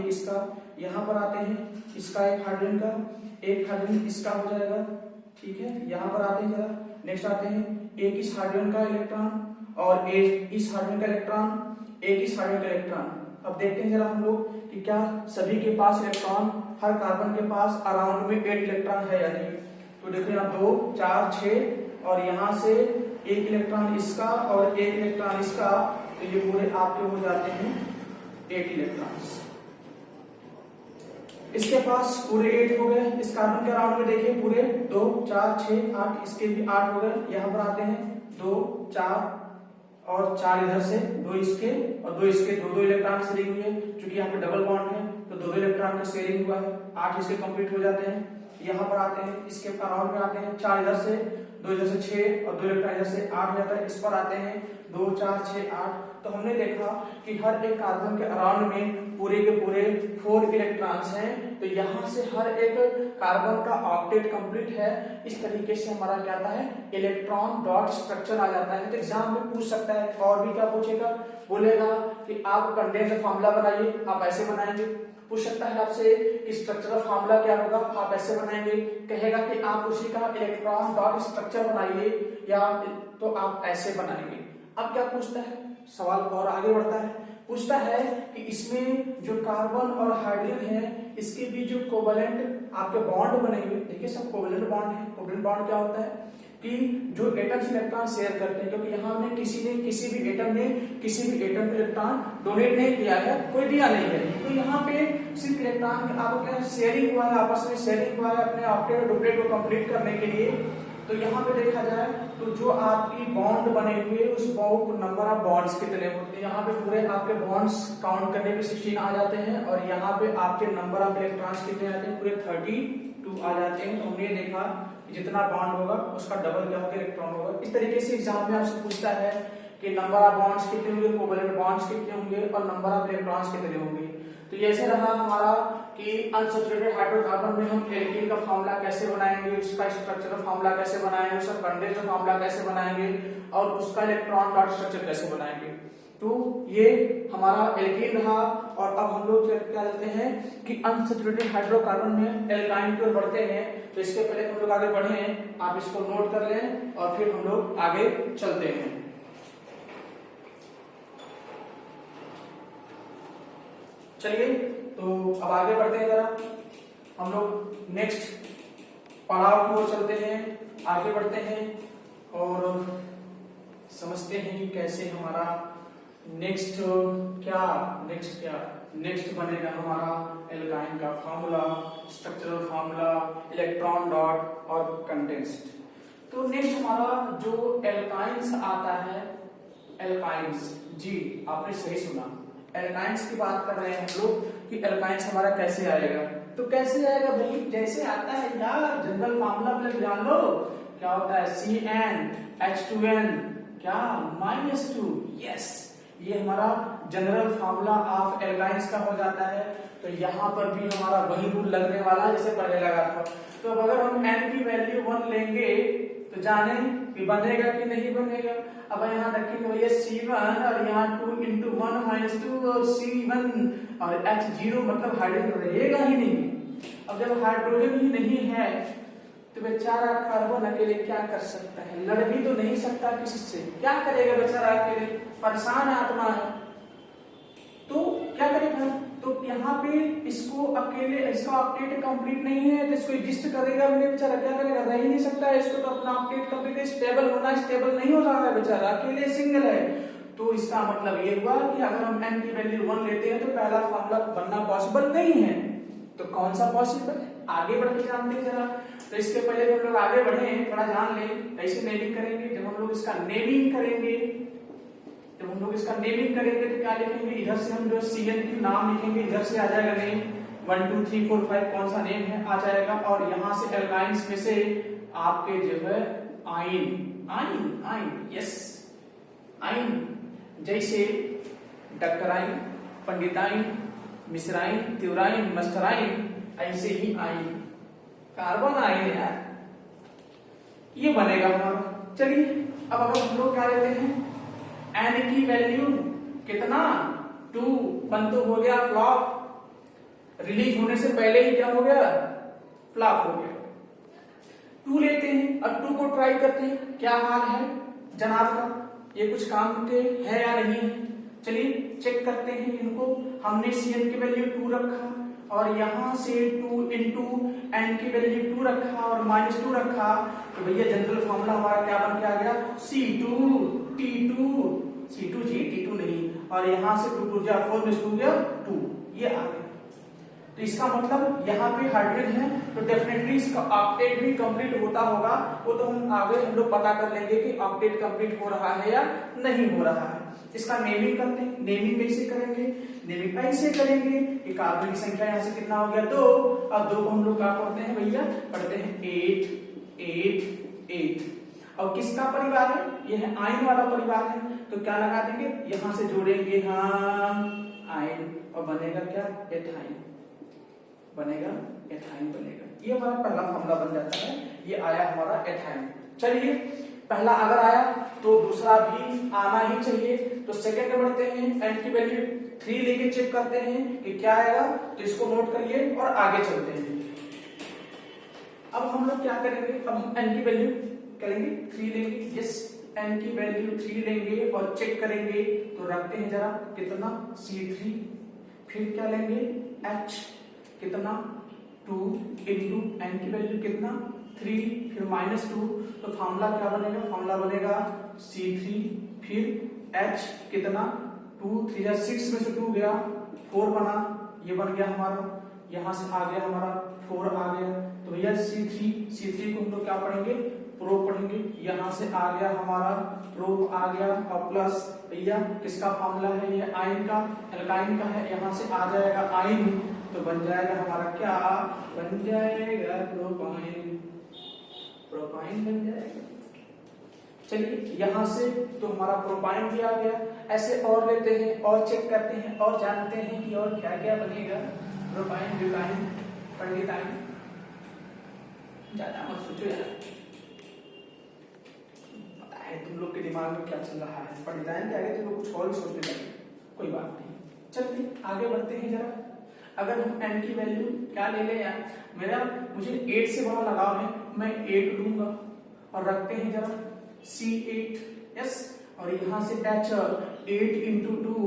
इसका। यहाँ पर आते हैं इसका 1 हाइड्रोजन का, 1 हाइड्रोजन इसका हो जाएगा, ठीक है। यहाँ पर आते हैं जरा, नेक्स्ट आते हैं 1 इस हाइड्रोजन का इलेक्ट्रॉन और 1 इस हाइड्रोजन का इलेक्ट्रॉन, 1 इस हाइड्रोजन का इलेक्ट्रॉन। अब देखते हैं जरा हम लोग कि क्या सभी के पास इलेक्ट्रॉन, हर कार्बन के पास अराउंड में 8 इलेक्ट्रॉन है या नहीं। तो देखो यहाँ 2 4 6 और यहाँ से 1 इलेक्ट्रॉन इसका और 1 इलेक्ट्रॉन इसका, तो ये पूरे आपके हो जाते हैं 8 इलेक्ट्रॉन्स। इसके पास पूरे 8 हो गए। इस कार्बन के अराउंड में देखिए पूरे 2 4 6 8, इसके भी 8 हो गए। यहाँ पर आते हैं 2 4 और 4 इधर से, 2 इसके और 2 इसके, 2 इलेक्ट्रॉन शेयरिंग हुई है, क्योंकि यहाँ पे डबल बॉन्ड है तो 2 इलेक्ट्रॉन का शेयरिंग हुआ है, 8 इसके कंप्लीट हो जाते हैं। यहाँ पर आते हैं इसके अराउंड में आते हैं 4 इधर से, 2 इधर से 6 और 2 इलेक्ट्रॉन इधर से 8 हो जाता है। इस पर आते हैं 2 4 6 8। तो हमने देखा कि हर एक कार्बन के अराउंड में पूरे के पूरे 4 इलेक्ट्रॉन्स हैं, तो यहाँ से हर एक कार्बन का ऑक्टेट कंप्लीट है। इस तरीके से हमारा क्या आता है इलेक्ट्रॉन डॉट स्ट्रक्चर आ जाता है। तो एग्जाम में पूछ सकता है, और भी क्या पूछेगा, बोलेगा कि आप कंडेंसर फार्मूला बनाइए, आप ऐसे बनाएंगे। पूछ सकता है आपसे कि स्ट्रक्चरल फार्मूला क्या होगा, आप ऐसे बनाएंगे। कहेगा कि आप उसी का इलेक्ट्रॉन डॉट स्ट्रक्चर बनाइए, या तो आप ऐसे बनाएंगे। अब क्या पूछता है, सवाल और आगे बढ़ता है, पूछता है कि इसमें जो कार्बन और हाइड्रोजन है, इसके बीच जो कोवेलेंट आपके बॉन्ड बने हुए, देखिए सब कोवेलेंट बॉन्ड है। कोवेलेंट बॉन्ड क्या होता है कि जो एटम्स इलेक्ट्रॉन शेयर करते हैं, क्योंकि यहाँ हमने किसी भी एटम ने किसी भी एटम को इलेक्ट्रॉन डोनेट नहीं किया है, कोई दिया नहीं है, तो यहाँ पे सिर्फ इलेक्ट्रॉन आपको क्या शेयरिंग हुआ है, आपस में शेयरिंग हुआ है अपने ऑक्टेट और डुप्लेट को कंप्लीट करने के लिए। तो यहाँ पे देखा जाए तो जो आपकी बॉन्ड बने हुए उस नंबर ऑफ बॉन्ड्स कितने होते हैं, यहाँ पे पूरे आपके बॉन्ड्स काउंट करने पे 16 आ जाते हैं, और यहाँ पे आपके नंबर ऑफ इलेक्ट्रॉन्स कितने आते हैं, पूरे 32 आ जाते हैं। तो हमने देखा कि जितना बॉन्ड होगा उसका डबल क्या होगा, इलेक्ट्रॉन होगा। इस तरीके से एग्जाम में आपसे पूछता है कि नंबर ऑफ बॉन्ड्स कितने होंगे, कोवेलेंट बॉन्ड्स कितने होंगे और नंबर ऑफ इलेक्ट्रॉन्स कितने होंगे। तो ये ऐसे रहा हमारा कि अनसैचुरेटेड हाइड्रोकार्बन में हम एल्कीन का फार्मूला कैसे बनाएंगे, उसका स्ट्रक्चरल फार्मूला कैसे बनाएंगे, उसका कंडेंसर फार्मूला कैसे बनाएंगे और उसका इलेक्ट्रॉन डॉट स्ट्रक्चर कैसे बनाएंगे। तो ये हमारा एल्कीन रहा। और अब हम लोग क्या लेते हैं कि अनसैचुरेटेड हाइड्रोकार्बन में एल्काइन की ओर बढ़ते हैं। तो इसके पहले हम लोग आगे बढ़े हैं, आप इसको नोट कर लें और फिर हम लोग आगे चलते हैं। चलिए तो अब आगे बढ़ते हैं, जरा हम लोग नेक्स्ट पड़ाव की ओर चलते हैं, आगे बढ़ते हैं और समझते हैं कि कैसे हमारा नेक्स्ट बनेगा हमारा एल्काइन का formula, structural formula, electron dot और कंडेंस्ड। तो नेक्स्ट हमारा जो एल्काइंस आता है, एल्काइंस, जी आपने सही सुना, एल्काइंस की बात कर रहे हैं हम लोग कि एल्काइंस हमारा कैसे आएगा। तो कैसे आएगा भाई, जैसे आता है यार जनरल फार्मूला पहले जान लो क्या होता है, CnH2n क्या -2, यस ये हमारा जनरल फार्मूला ऑफ एल्काइंस का हो जाता है। तो यहाँ पर भी हमारा वही रूल लगने वाला जैसे पहले लगा था। तो अगर हम n की वैल्यू 1 लेंगे तो जाने कि बनेगा कि नहीं बनेगा। अब यहाँ रखेंगे भैया C1 और यहाँ 2 × 1 - 2 और C1 और H0 मतलब हाइड्रोजन रहेगा ही नहीं। अब जब हाइड्रोजन ही नहीं है तो बेचारा कार्बन अकेले क्या कर सकता है, लड़ भी तो नहीं सकता किसी से, क्या करेगा बेचारा अकेले, परेशान आत्मा है। तो क्या करेगा, तो यहाँ पे इसको अकेले, इसका ऑक्टेट कंप्लीट नहीं है तो इसको एग्जिस्ट करेगा भी नहीं, बेचारा क्या करेगा, रह ही नहीं सकता है। इसको तो अपना ऑक्टेट कंप्लीट स्टेबल होना, स्टेबल नहीं हो रहा है बेचारा, अकेले सिंगल है। तो इसका मतलब ये हुआ कि अगर हम n की वैल्यू 1 लेते हैं तो पहला फार्मूला बनना पॉसिबल नहीं है। तो कौन सा पॉसिबल है, आगे बढ़ के जानते हैं जरा। तो इसके पहले हम लोग आगे बढ़े थोड़ा जान लें कैसे नेमिंग करेंगे। जब हम लोग इसका नेमिंग करेंगे तो क्या लिखेंगे, इधर से हम जो CN की नाम लिखेंगे, इधर से आ जाएगा नेम, 1 2 3 4 5 कौन सा नेम है आ जाएगा। और यहाँ से एल्काइंस में से आपके जो है आइन, आइन आइन यस आइन, जैसे डक्टराइन, पंडिताइन, मिश्राइन, त्योराइन, मस्टराइन, ऐसे ही आइन, कार्बन आइन यार, ये बनेगा हमारा। चलिए अब अगर हम लोग क्या लेते हैं एन की वैल्यू कितना 2, 1 तो हो गया फ्लॉप, रिलीज होने से पहले ही क्या हो गया फ्लॉप हो गया। 2 लेते हैं, अब 2 को ट्राई करते हैं क्या हाल है जनाब का, ये कुछ काम के है या नहीं है। चलिए चेक करते हैं इनको। हमने Cn की वैल्यू 2 रखा और यहां से 2 इंटू एन की वैल्यू 2 रखा और -2 रखा, तो भैया जनरल फॉर्मूला हमारा क्या बन के आ गया C2T2, C2 जी T2 नहीं, और यहां से 2 2 जा 4 में 2 गया 2, ये आ गया। तो इसका मतलब यहाँ पे हाइड्रोजन है तो डेफिनेटली इसका ऑक्टेट भी कंप्लीट होता होगा, वो तो हम आगे हम लोग पता कर लेंगे कि ऑक्टेट कंप्लीट हो रहा है या नहीं हो रहा है। इसका नेमिंग करते हैं। नेमिंग कैसे करेंगे, नेमिंग ऐसे करेंगे कि कार्बन की संख्या यहाँ से कितना हो गया 2, और 2 को हम लोग क्या पढ़ते हैं भैया, पढ़ते हैं 8 8 8। और किसका परिवार है, यह है आयन वाला परिवार है, तो क्या लगा देंगे यहां से जोड़ेंगे हम आयन और बनेगा क्या एथाइन, बनेगा एथाइन बनेगा। ये हमारा पहला फॉर्मूला बन जाता है, ये आया हमारा एथाइन। चलिए पहला अगर आया तो दूसरा भी आना ही चाहिए, तो सेकंड में बढ़ते हैं, एन की वैल्यू 3 लेके चेक करते हैं कि क्या आएगा, तो इसको नोट करिए और आगे चलते हैं। अब हम लोग क्या करेंगे, अब हम एन की वैल्यू करेंगे 3 लेंगे, यस एन की वैल्यू 3 लेंगे और चेक करेंगे, तो रखते हैं जरा कितना C3, फिर क्या लेंगे H कितना 2 इंटू एन की वैल्यू कितना 3, फिर -2, तो फॉर्मूला क्या बनेगा, फॉर्मूला बनेगा C3 फिर H कितना 2 3 जा 6 में से 2 गया 4 बना, ये बन गया हमारा, यहां से आ गया हमारा 4 आ गया, तो भैया C3 को हम लोग क्या पढ़ेंगे प्रो पढ़ेंगे, यहां से आ गया हमारा प्रो आ गया, और प्लस भैया किसका फॉर्मूला है, ये आयन का एल्काइन का है, यहां से आ जाएगा आयन, तो बन जाएगा हमारा क्या बन जाएगा प्रोपाइन, प्रोपाइन बन जाएगा। चलिए यहां से तो हमारा प्रोपाइन भी आ गया। ऐसे और लेते हैं और चेक करते हैं और जानते हैं कि और क्या क्या बनेगा, प्रोपाइन ब्यूटाइन पंडिताइन, ज्यादा मत सोचो यार, पता है तुम लोग के दिमाग में क्या चल रहा है, पंडिताइन के आगे तुम लोग कुछ और भी सोचने लगे, कोई बात नहीं। चलिए आगे बढ़ते हैं जरा। अगर हम n की वैल्यू क्या ले लें यार, मुझे 8 से बड़ा लगाव है, मैं 8 लूंगा और रखते हैं जरा C8 यस, और यहाँ से H 8 इंटू 2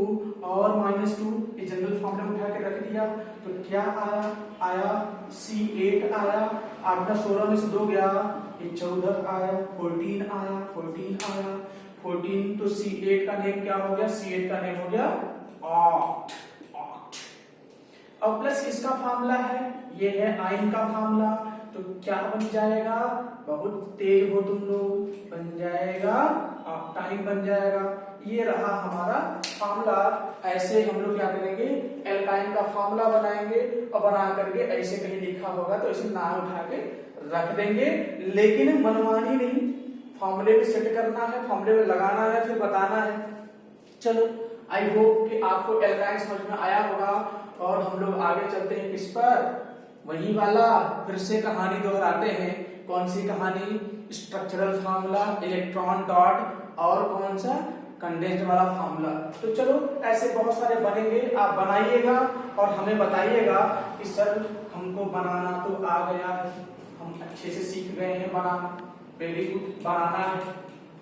और -2, ये जनरल फॉर्म में उठा के रख दिया, तो क्या आया C8 आया, 8 16 में से 2 गया, ये 14 आया, 14 आया, 14 आया, 14, तो C8 का नेम क्या हो गया, C8 का नेम हो गया ऑक्ट, और प्लस इसका फार्मूला है, ये है आयन का फार्मूला, तो क्या बन जाएगा, बहुत तेज हो तुम लोग, बन जाएगा ऑक्टाइन बन जाएगा। ये रहा हमारा फार्मूला। ऐसे हम लोग क्या करेंगे, एल्काइन का फार्मूला बनाएंगे और बना करके ऐसे कहीं लिखा होगा तो ऐसे नाम उठा के रख देंगे, लेकिन मनमानी नहीं, फार्मूले में सेट करना है, फार्मूले में लगाना है, फिर बताना है। चलो आई होप कि आपको एल्काइन समझ में आया होगा, और हम लोग आगे चलते हैं किस पर, वही वाला फिर से कहानी दोहराते हैं। कौन सी कहानी, स्ट्रक्चरल फार्मूला, इलेक्ट्रॉन डॉट, और कौन सा कंडेंस्ड वाला फार्मूला। तो चलो ऐसे बहुत सारे बनेंगे, आप बनाइएगा और हमें बताइएगा कि सर हमको बनाना तो आ गया है, हम अच्छे से सीख गए हैं बनाना, वेरी गुड, बनाना है,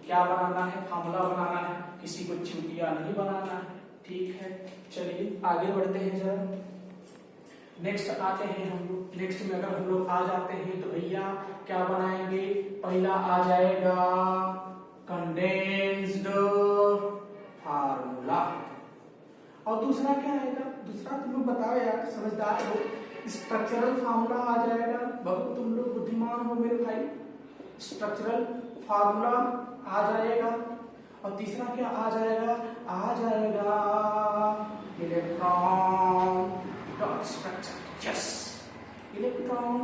क्या बनाना है, फार्मूला बनाना है, किसी को चूतिया नहीं बनाना है, ठीक है। चलिए आगे बढ़ते हैं जरा, नेक्स्ट आते हैं हम लोग। नेक्स्ट में अगर हम लोग आ जाते हैं तो भैया क्या बनाएंगे, पहला आ जाएगा कंडेंस्ड फार्मूला, और दूसरा क्या आएगा, दूसरा तुम लोग बताओ यार, समझदार हो, स्ट्रक्चरल फार्मूला आ जाएगा, बहुत तुम लोग बुद्धिमान हो मेरे भाई, स्ट्रक्चरल फार्मूला आ जाएगा, और तीसरा क्या आ जाएगा electron dot structure. Yes, electron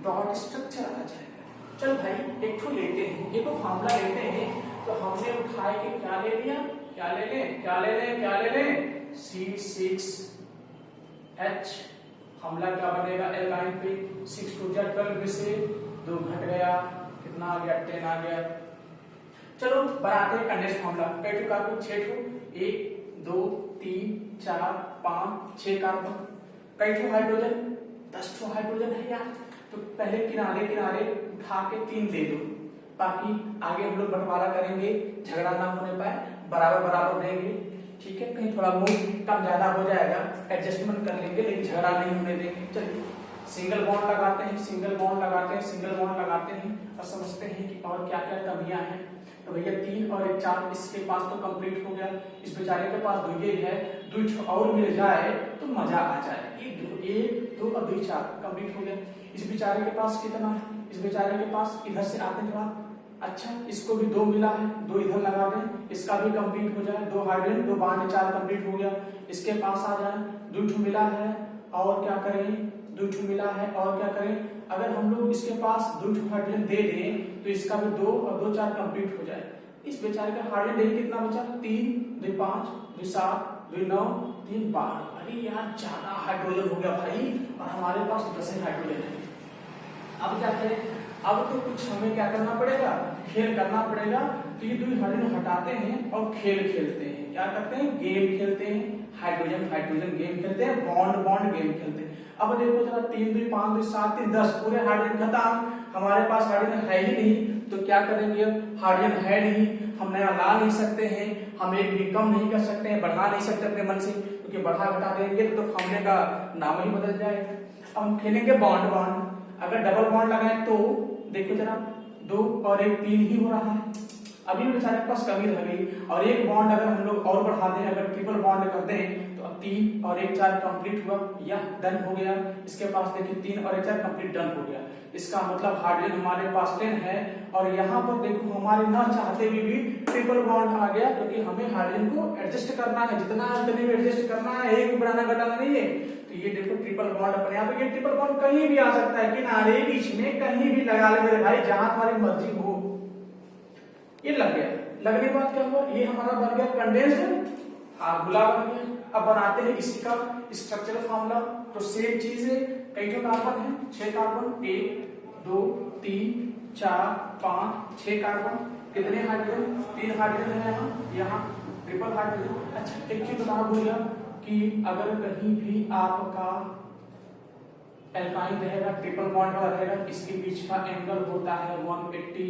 dot structure आ जाएगा। चल भाई एक तो लेते हैं, एक फार्मूला लेते हैं। तो हमने उठाए कि क्या ले लिया, क्या ले लें, क्या ले लें, क्या ले लें, C6H। हमला क्या बनेगा एल्काइन पे, 6 2 12 में से 2 घट गया, कितना आ गया 10 आ गया। चलो बनाते हैं कंडेंस फार्मूला। कई कार्बन 6 ठो, 1 2 3 4 5 6 कार्बन। कई ठो हाइड्रोजन, 10 ठो हाइड्रोजन है यार। तो पहले किनारे किनारे उठा के 3 दे दो, बाकी आगे हम लोग बंटवारा करेंगे, झगड़ा ना होने पाए, बराबर बराबर देंगे। ठीक है, कहीं थोड़ा बहुत कम ज्यादा हो जाएगा, एडजस्टमेंट कर लेंगे, लेकिन झगड़ा नहीं होने देंगे। चलिए सिंगल बॉन्ड लगाते हैं, सिंगल बॉन्ड लगाते हैं, सिंगल बॉन्ड लगाते हैं और समझते हैं कि और क्या क्या कमियां हैं। तो भैया 3 और 1 4 इसके पास तो कंप्लीट हो गया, इस बेचारे के पास 2 ही है, 2 और मिल जाए तो मजा आ जाए। 1 2 और 2 4 कंप्लीट हो गया। इस बेचारे के पास कितना है, इस बेचारे के पास इधर से आते के बाद, अच्छा इसको भी 2 मिला है, 2 इधर लगा दें, इसका भी कंप्लीट हो जाए, 2 हाइड्रोजन 2 बॉन्ड 4 कंप्लीट हो गया। इसके पास आ जाए, 2 मिला है और क्या करें, 2 मिला है और क्या करें। अगर हम लोग इसके पास 2 हाइड्रोजन दे दें तो इसका भी 2 और 2 4 कंप्लीट हो जाए। इस बेचारे का हाइड्रोजन देखिए कितना बचा, 3 2 5 2 7 2 9 3 12। अरे यार ज्यादा हाइड्रोजन हो गया भाई, और हमारे पास 10 हाइड्रोजन है। अब क्या करें, अब तो कुछ हमें क्या करना पड़ेगा, खेल करना पड़ेगा। तो ये 2 हाइड्रोजन हटाते हैं और खेल खेलते हैं। क्या करते हैं, गेम खेलते हैं, हाइड्रोजन हाइड्रोजन गेम खेलते हैं, बॉन्ड बॉन्ड गेम खेलते हैं। अब देखो जरा 3 2 5 2 7 3 10 पूरे हाइड्रोजन खत्म, हमारे पास हाइड्रोजन है ही नहीं। तो क्या करेंगे, हाइड्रोजन है नहीं, हम नया ला नहीं सकते हैं, हम एक भी कम नहीं कर सकते हैं, बढ़ा नहीं सकते अपने मन से, क्योंकि बढ़ा घटा देंगे तो फॉर्मूले का नाम ही बदल जाएगा। अब हम खेलेंगे बॉन्ड बॉन्ड। अगर डबल बॉन्ड लगाएं तो देखो जरा 2 और 1 3 ही हो रहा है, अभी बेचारे के पास कमी रह गई। और एक बॉन्ड अगर हम लोग और बढ़ा दें, अगर ट्रिपल बॉन्ड कर दें तो अब 3 और 1 4 कंप्लीट हुआ, यह डन हो गया। इसके पास देखिए 3 और 1 4 कंप्लीट डन हो गया। इसका मतलब हाइड्रोजन हमारे पास 10 है। और यहाँ पर देखो हमारे ना चाहते हुए भी ट्रिपल बॉन्ड आ गया, क्योंकि हमें हाइड्रोजन को एडजस्ट करना है, जितना उतने में एडजस्ट करना है, एक बढ़ाना घटाना नहीं है। तो ये देखो ट्रिपल बॉन्ड अपने आप, ये ट्रिपल बॉन्ड कहीं भी आ सकता है, किनारे बीच में कहीं भी लगा ले मेरे भाई, जहां तुम्हारी मर्जी हो। ये लग गया, लगने के बाद क्या हुआ, ये हमारा बन गया कंडेंस्ड फार्मूला बन गया। अब बनाते हैं इसी का स्ट्रक्चरल फार्मूला। तो सेम चीज है, कई जो कार्बन है, 6 कार्बन, 1 2 3 4 5 6 कार्बन। कितने हाइड्रोजन, 3 हाइड्रोजन है यहाँ ट्रिपल हाइड्रोजन। अच्छा एक चीज बताना भूल गया कि अगर कहीं भी आपका एल्काइन रहेगा, ट्रिपल बॉन्ड वाला रहेगा, इसके बीच का एंगल होता है 180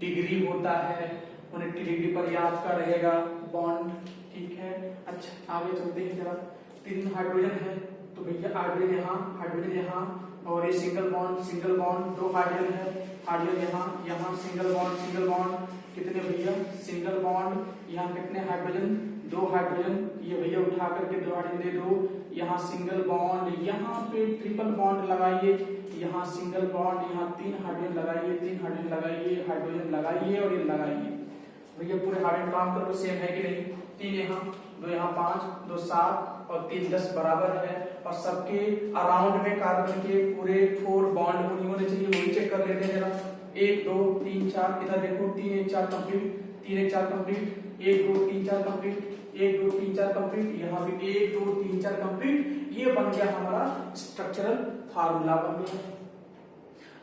डिग्री होता है, 180 डिग्री पर याद का रहेगा बॉन्ड। ठीक है, अच्छा आगे चलते हैं जरा। 3 हाइड्रोजन है तो भैया हाइड्रोजन यहाँ और ये सिंगल बॉन्ड 2 हाइड्रोजन है, हाइड्रोजन यहाँ सिंगल बॉन्ड कितने भैया, सिंगल बॉन्ड यहाँ कितने हाइड्रोजन, 2 हाइड्रोजन, ये भैया उठा करके 2 हाइड्रोजन दे दो। यहाँ सिंगल बॉन्ड, यहाँ पे ट्रिपल बॉन्ड लगाइए, यहाँ सिंगल बॉन्ड, यहाँ 3 हाइड्रोजन लगाइए, 3 हाइड्रोजन लगाइए, हाइड्रोजन लगाइए और ये लगाइए। भैया पूरे हाइड्रोजन काम कर लो, सेम है कि नहीं, 3 यहाँ 2 यहाँ 5 2 7 और 3 10 बराबर है। और सबके अराउंड में कार्बन के पूरे 4 बॉन्ड होने चाहिए, वही चेक कर लेते हैं जरा। 1 2 3 4, इधर देखो 3 1 4 कंप्लीट, 3 1 4 कंप्लीट, 1 2 3 4 कंप्लीट, 1 2 3 4 कंप्लीट, यहाँ भी 1 2 3 4 कंप्लीट। ये बन गया हमारा स्ट्रक्चरल फार्मूला बन गया।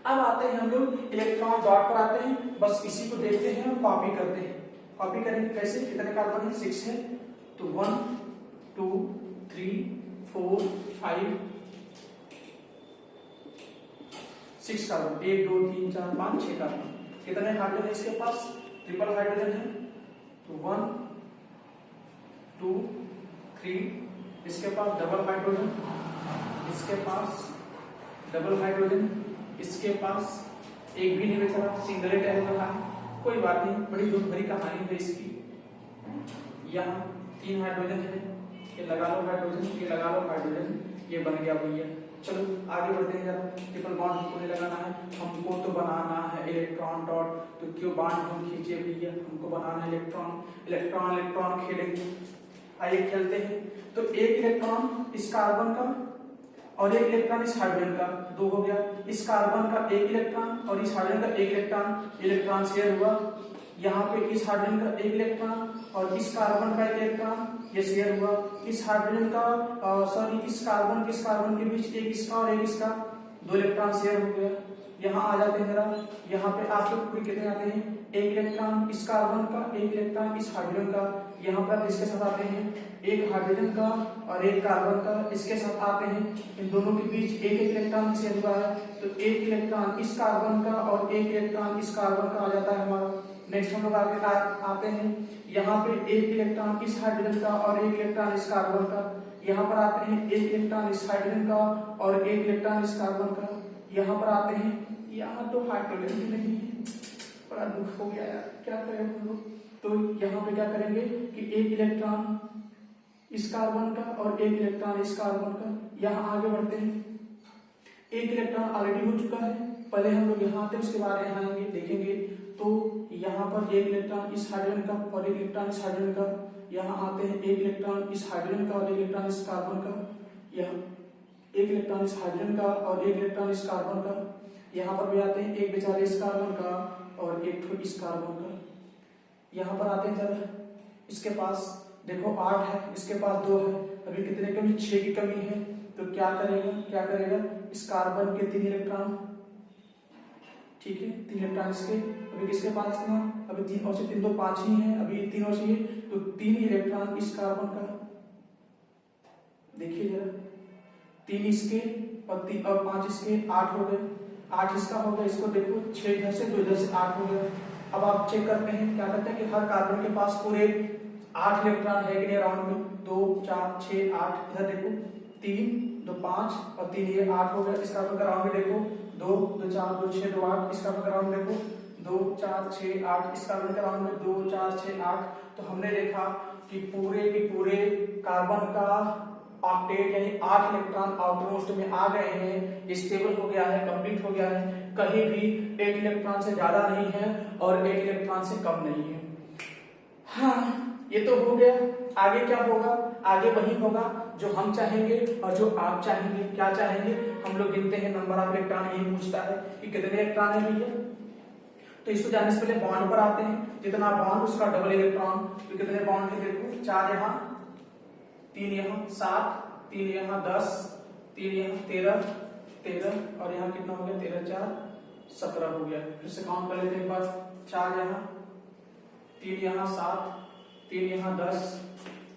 अब आते हैं हम लोग इलेक्ट्रॉन डॉट पर आते हैं, बस इसी को देखते हैं और कॉपी करते हैं। कॉपी करेंगे कैसे, कितने कार्बन है, 6 है, तो 1 2 3 4 5 6 कार्बन, 1 2 3 4 5 6 कार्बन। कितने हाइड्रोजन है इसके पास, ट्रिपल हाइड्रोजन है, तो 1 2 3, इसके पास डबल हाइड्रोजन, इसके पास डबल हाइड्रोजन, इसके पास एक भी नहीं बचा, सिंगलेट है रहा है। कोई बात नहीं, बड़ी दुख भरी कहानी है इसकी। यहाँ 3 हाइड्रोजन है, ये लगा लो हाइड्रोजन, ये लगा लो हाइड्रोजन, ये बन गया भैया। चलो आगे बढ़ते हैं जरा। ट्रिपल बॉन्ड हमको नहीं लगाना है, हमको तो बनाना है इलेक्ट्रॉन डॉट। तो क्यों बॉन्ड हम खींचे भैया, हमको बनाना है इलेक्ट्रॉन खेलेंगे। आइए खेलते हैं। तो एक इलेक्ट्रॉन इस कार्बन का और एक इलेक्ट्रॉन इस हाइड्रोजन का, 2 हो गया। इस कार्बन का एक इलेक्ट्रॉन और इस हाइड्रोजन का एक इलेक्ट्रॉन शेयर हुआ। यहाँ पे इस हाइड्रोजन का एक इलेक्ट्रॉन और इस कार्बन का एक इलेक्ट्रॉन ये शेयर हुआ। इस हाइड्रोजन का सॉरी इस कार्बन के बीच एक इसका और एक इसका, 2 इलेक्ट्रॉन शेयर हो गया। यहाँ आ जाते हैं जरा, यहाँ पे आपके पूरे कितने आते हैं, एक इलेक्ट्रॉन इस कार्बन का, एक इलेक्ट्रॉन इस हाइड्रोजन का। यहाँ पर इसके साथ आते हैं एक हाइड्रोजन का और एक कार्बन का, इसके साथ आते हैं। इन दोनों के बीच एक एक इलेक्ट्रॉन शेयर हुआ है, तो एक इलेक्ट्रॉन इस कार्बन का और एक इलेक्ट्रॉन इस कार्बन का आ जाता है हमारा। नेक्स्ट हम लोग आगे आते हैं, यहाँ पे एक इलेक्ट्रॉन इस हाइड्रोजन का और एक इलेक्ट्रॉन इस कार्बन का। यहाँ पर आते हैं एक इलेक्ट्रॉन इस हाइड्रोजन का और एक इलेक्ट्रॉन इस कार्बन का। यहाँ पर आते हैं, यहाँ तो हाइड्रोजन भी नहीं है, बड़ा दुख हो गया यार, क्या करें हम लोग। तो यहाँ पे क्या करेंगे कि एक इलेक्ट्रॉन इस कार्बन का और एक इलेक्ट्रॉन इस कार्बन का। यहाँ आगे बढ़ते हैं, एक इलेक्ट्रॉन ऑलरेडी हो चुका है, पहले हम लोग यहाँ आते हैं उसके बाद यहाँ आएंगे देखेंगे। तो यहाँ पर एक इलेक्ट्रॉन इस हाइड्रोजन का और एक इलेक्ट्रॉन इस हाइड्रोजन का। यहाँ आते हैं एक इलेक्ट्रॉन इस हाइड्रोजन का और एक इलेक्ट्रॉन इस कार्बन का। यहाँ एक इलेक्ट्रॉन इस हाइड्रोजन का और एक इलेक्ट्रॉन इस कार्बन का। यहाँ पर भी आते हैं एक बेचारे इस कार्बन का और एक ठो इस कार्बन का। यहाँ पर आते हैं जरा, इसके पास देखो 8 है, इसके पास 2 है, अभी कितने कमी, 6 की कमी है। तो क्या करेगा इस कार्बन के 3 इलेक्ट्रॉन, ठीक है 3 इलेक्ट्रॉन इसके, अभी किसके पास इतना, अभी 3 और से 3 तो 5 ही है, अभी 3 और चाहिए, तो 3 इलेक्ट्रॉन इस कार्बन का। देखिए जरा 3 इसके और 5 इसके, 8 हो गए, 8 इसका हो गया, इसको देखो 6 इधर से 2 इधर से 8 हो गया। अब आप चेक करते हैं, क्या करते हैं कि हर कार्बन के पास पूरे 8 इलेक्ट्रॉन है कि नहीं अराउंड में, 2 4 6 8, इधर देखो 3 2 5 और 3 ये 8 हो गया। इस कार्बन का अराउंड में देखो 2 2 4 2 6 2 8, इस कार्बन का अराउंड देखो 2 4 6 8, इस कार्बन का अराउंड में 2 4 6 8। तो हमने देखा कि पूरे के पूरे कार्बन का ऑक्टेट यानी 8 इलेक्ट्रॉन आउटमोस्ट में आ गए हैं, स्टेबल हो गया है, कंप्लीट हो गया है, कहीं भी 8 इलेक्ट्रॉन से ज्यादा नहीं है और 8 इलेक्ट्रॉन से कम नहीं है। हाँ ये तो हो गया, आगे क्या होगा, आगे वही होगा जो हम चाहेंगे और जो आप चाहेंगे। क्या चाहेंगे, हम लोग गिनते हैं नंबर ऑफ इलेक्ट्रॉन, यही पूछता है कि कितने इलेक्ट्रॉन है भैया। तो इसको जानने से पहले बॉन्ड पर आते हैं, जितना बॉन्ड उसका डबल इलेक्ट्रॉन। तो कितने बॉन्ड है देखो, 4 यहाँ, 3 यहाँ, 7, 3 यहाँ 10, 3 यहाँ 13 और यहाँ कितना हो गया, 13 4 17 हो गया। फिर से काउंट कर लेते हैं एक बार, 4 यहाँ, 3 यहाँ 7, 3 यहाँ 10,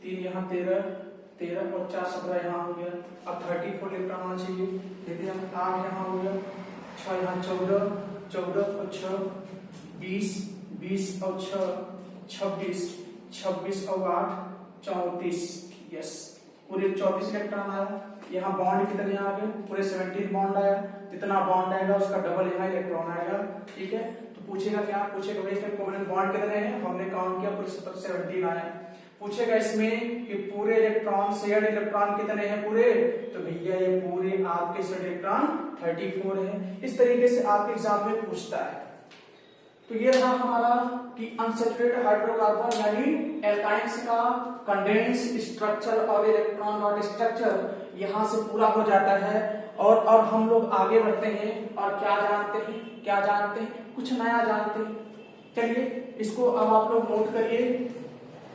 3 यहाँ 13 और 4 17 यहाँ हो गया। अब 34 इलेक्ट्रॉन आना चाहिए, देखिए हम 8 यहाँ हो गया, 6 यहाँ 14 और 6 20 और 6 26 और 8 34, यस पूरे 34 इलेक्ट्रॉन आया। यहाँ बॉन्ड कितने आ गए, पूरे 17 बॉन्ड आया, जितना बॉन्ड आएगा उसका डबल यहाँ इलेक्ट्रॉन आएगा, ठीक है। तो पूछेगा क्या, पूछेगा भाई इसमें कोवलेंट बॉन्ड कितने हैं, हमने काउंट किया पूरे 17 आया। पूछेगा इसमें कि पूरे इलेक्ट्रॉन शेयर्ड इलेक्ट्रॉन कितने हैं पूरे, तो भैया ये पूरे आपके शेयर्ड इलेक्ट्रॉन 34 है। इस तरीके से आपके एग्जाम में पूछता है। तो ये रहा हमारा कि अनसैचुरेटेड हाइड्रोकार्बन यानी एल्काइंस का कंडेंस स्ट्रक्चर और इलेक्ट्रॉन डॉट स्ट्रक्चर यहाँ से पूरा हो जाता है। और हम लोग आगे बढ़ते हैं और क्या जानते हैं, कुछ नया जानते हैं। चलिए इसको अब आप लोग नोट करिए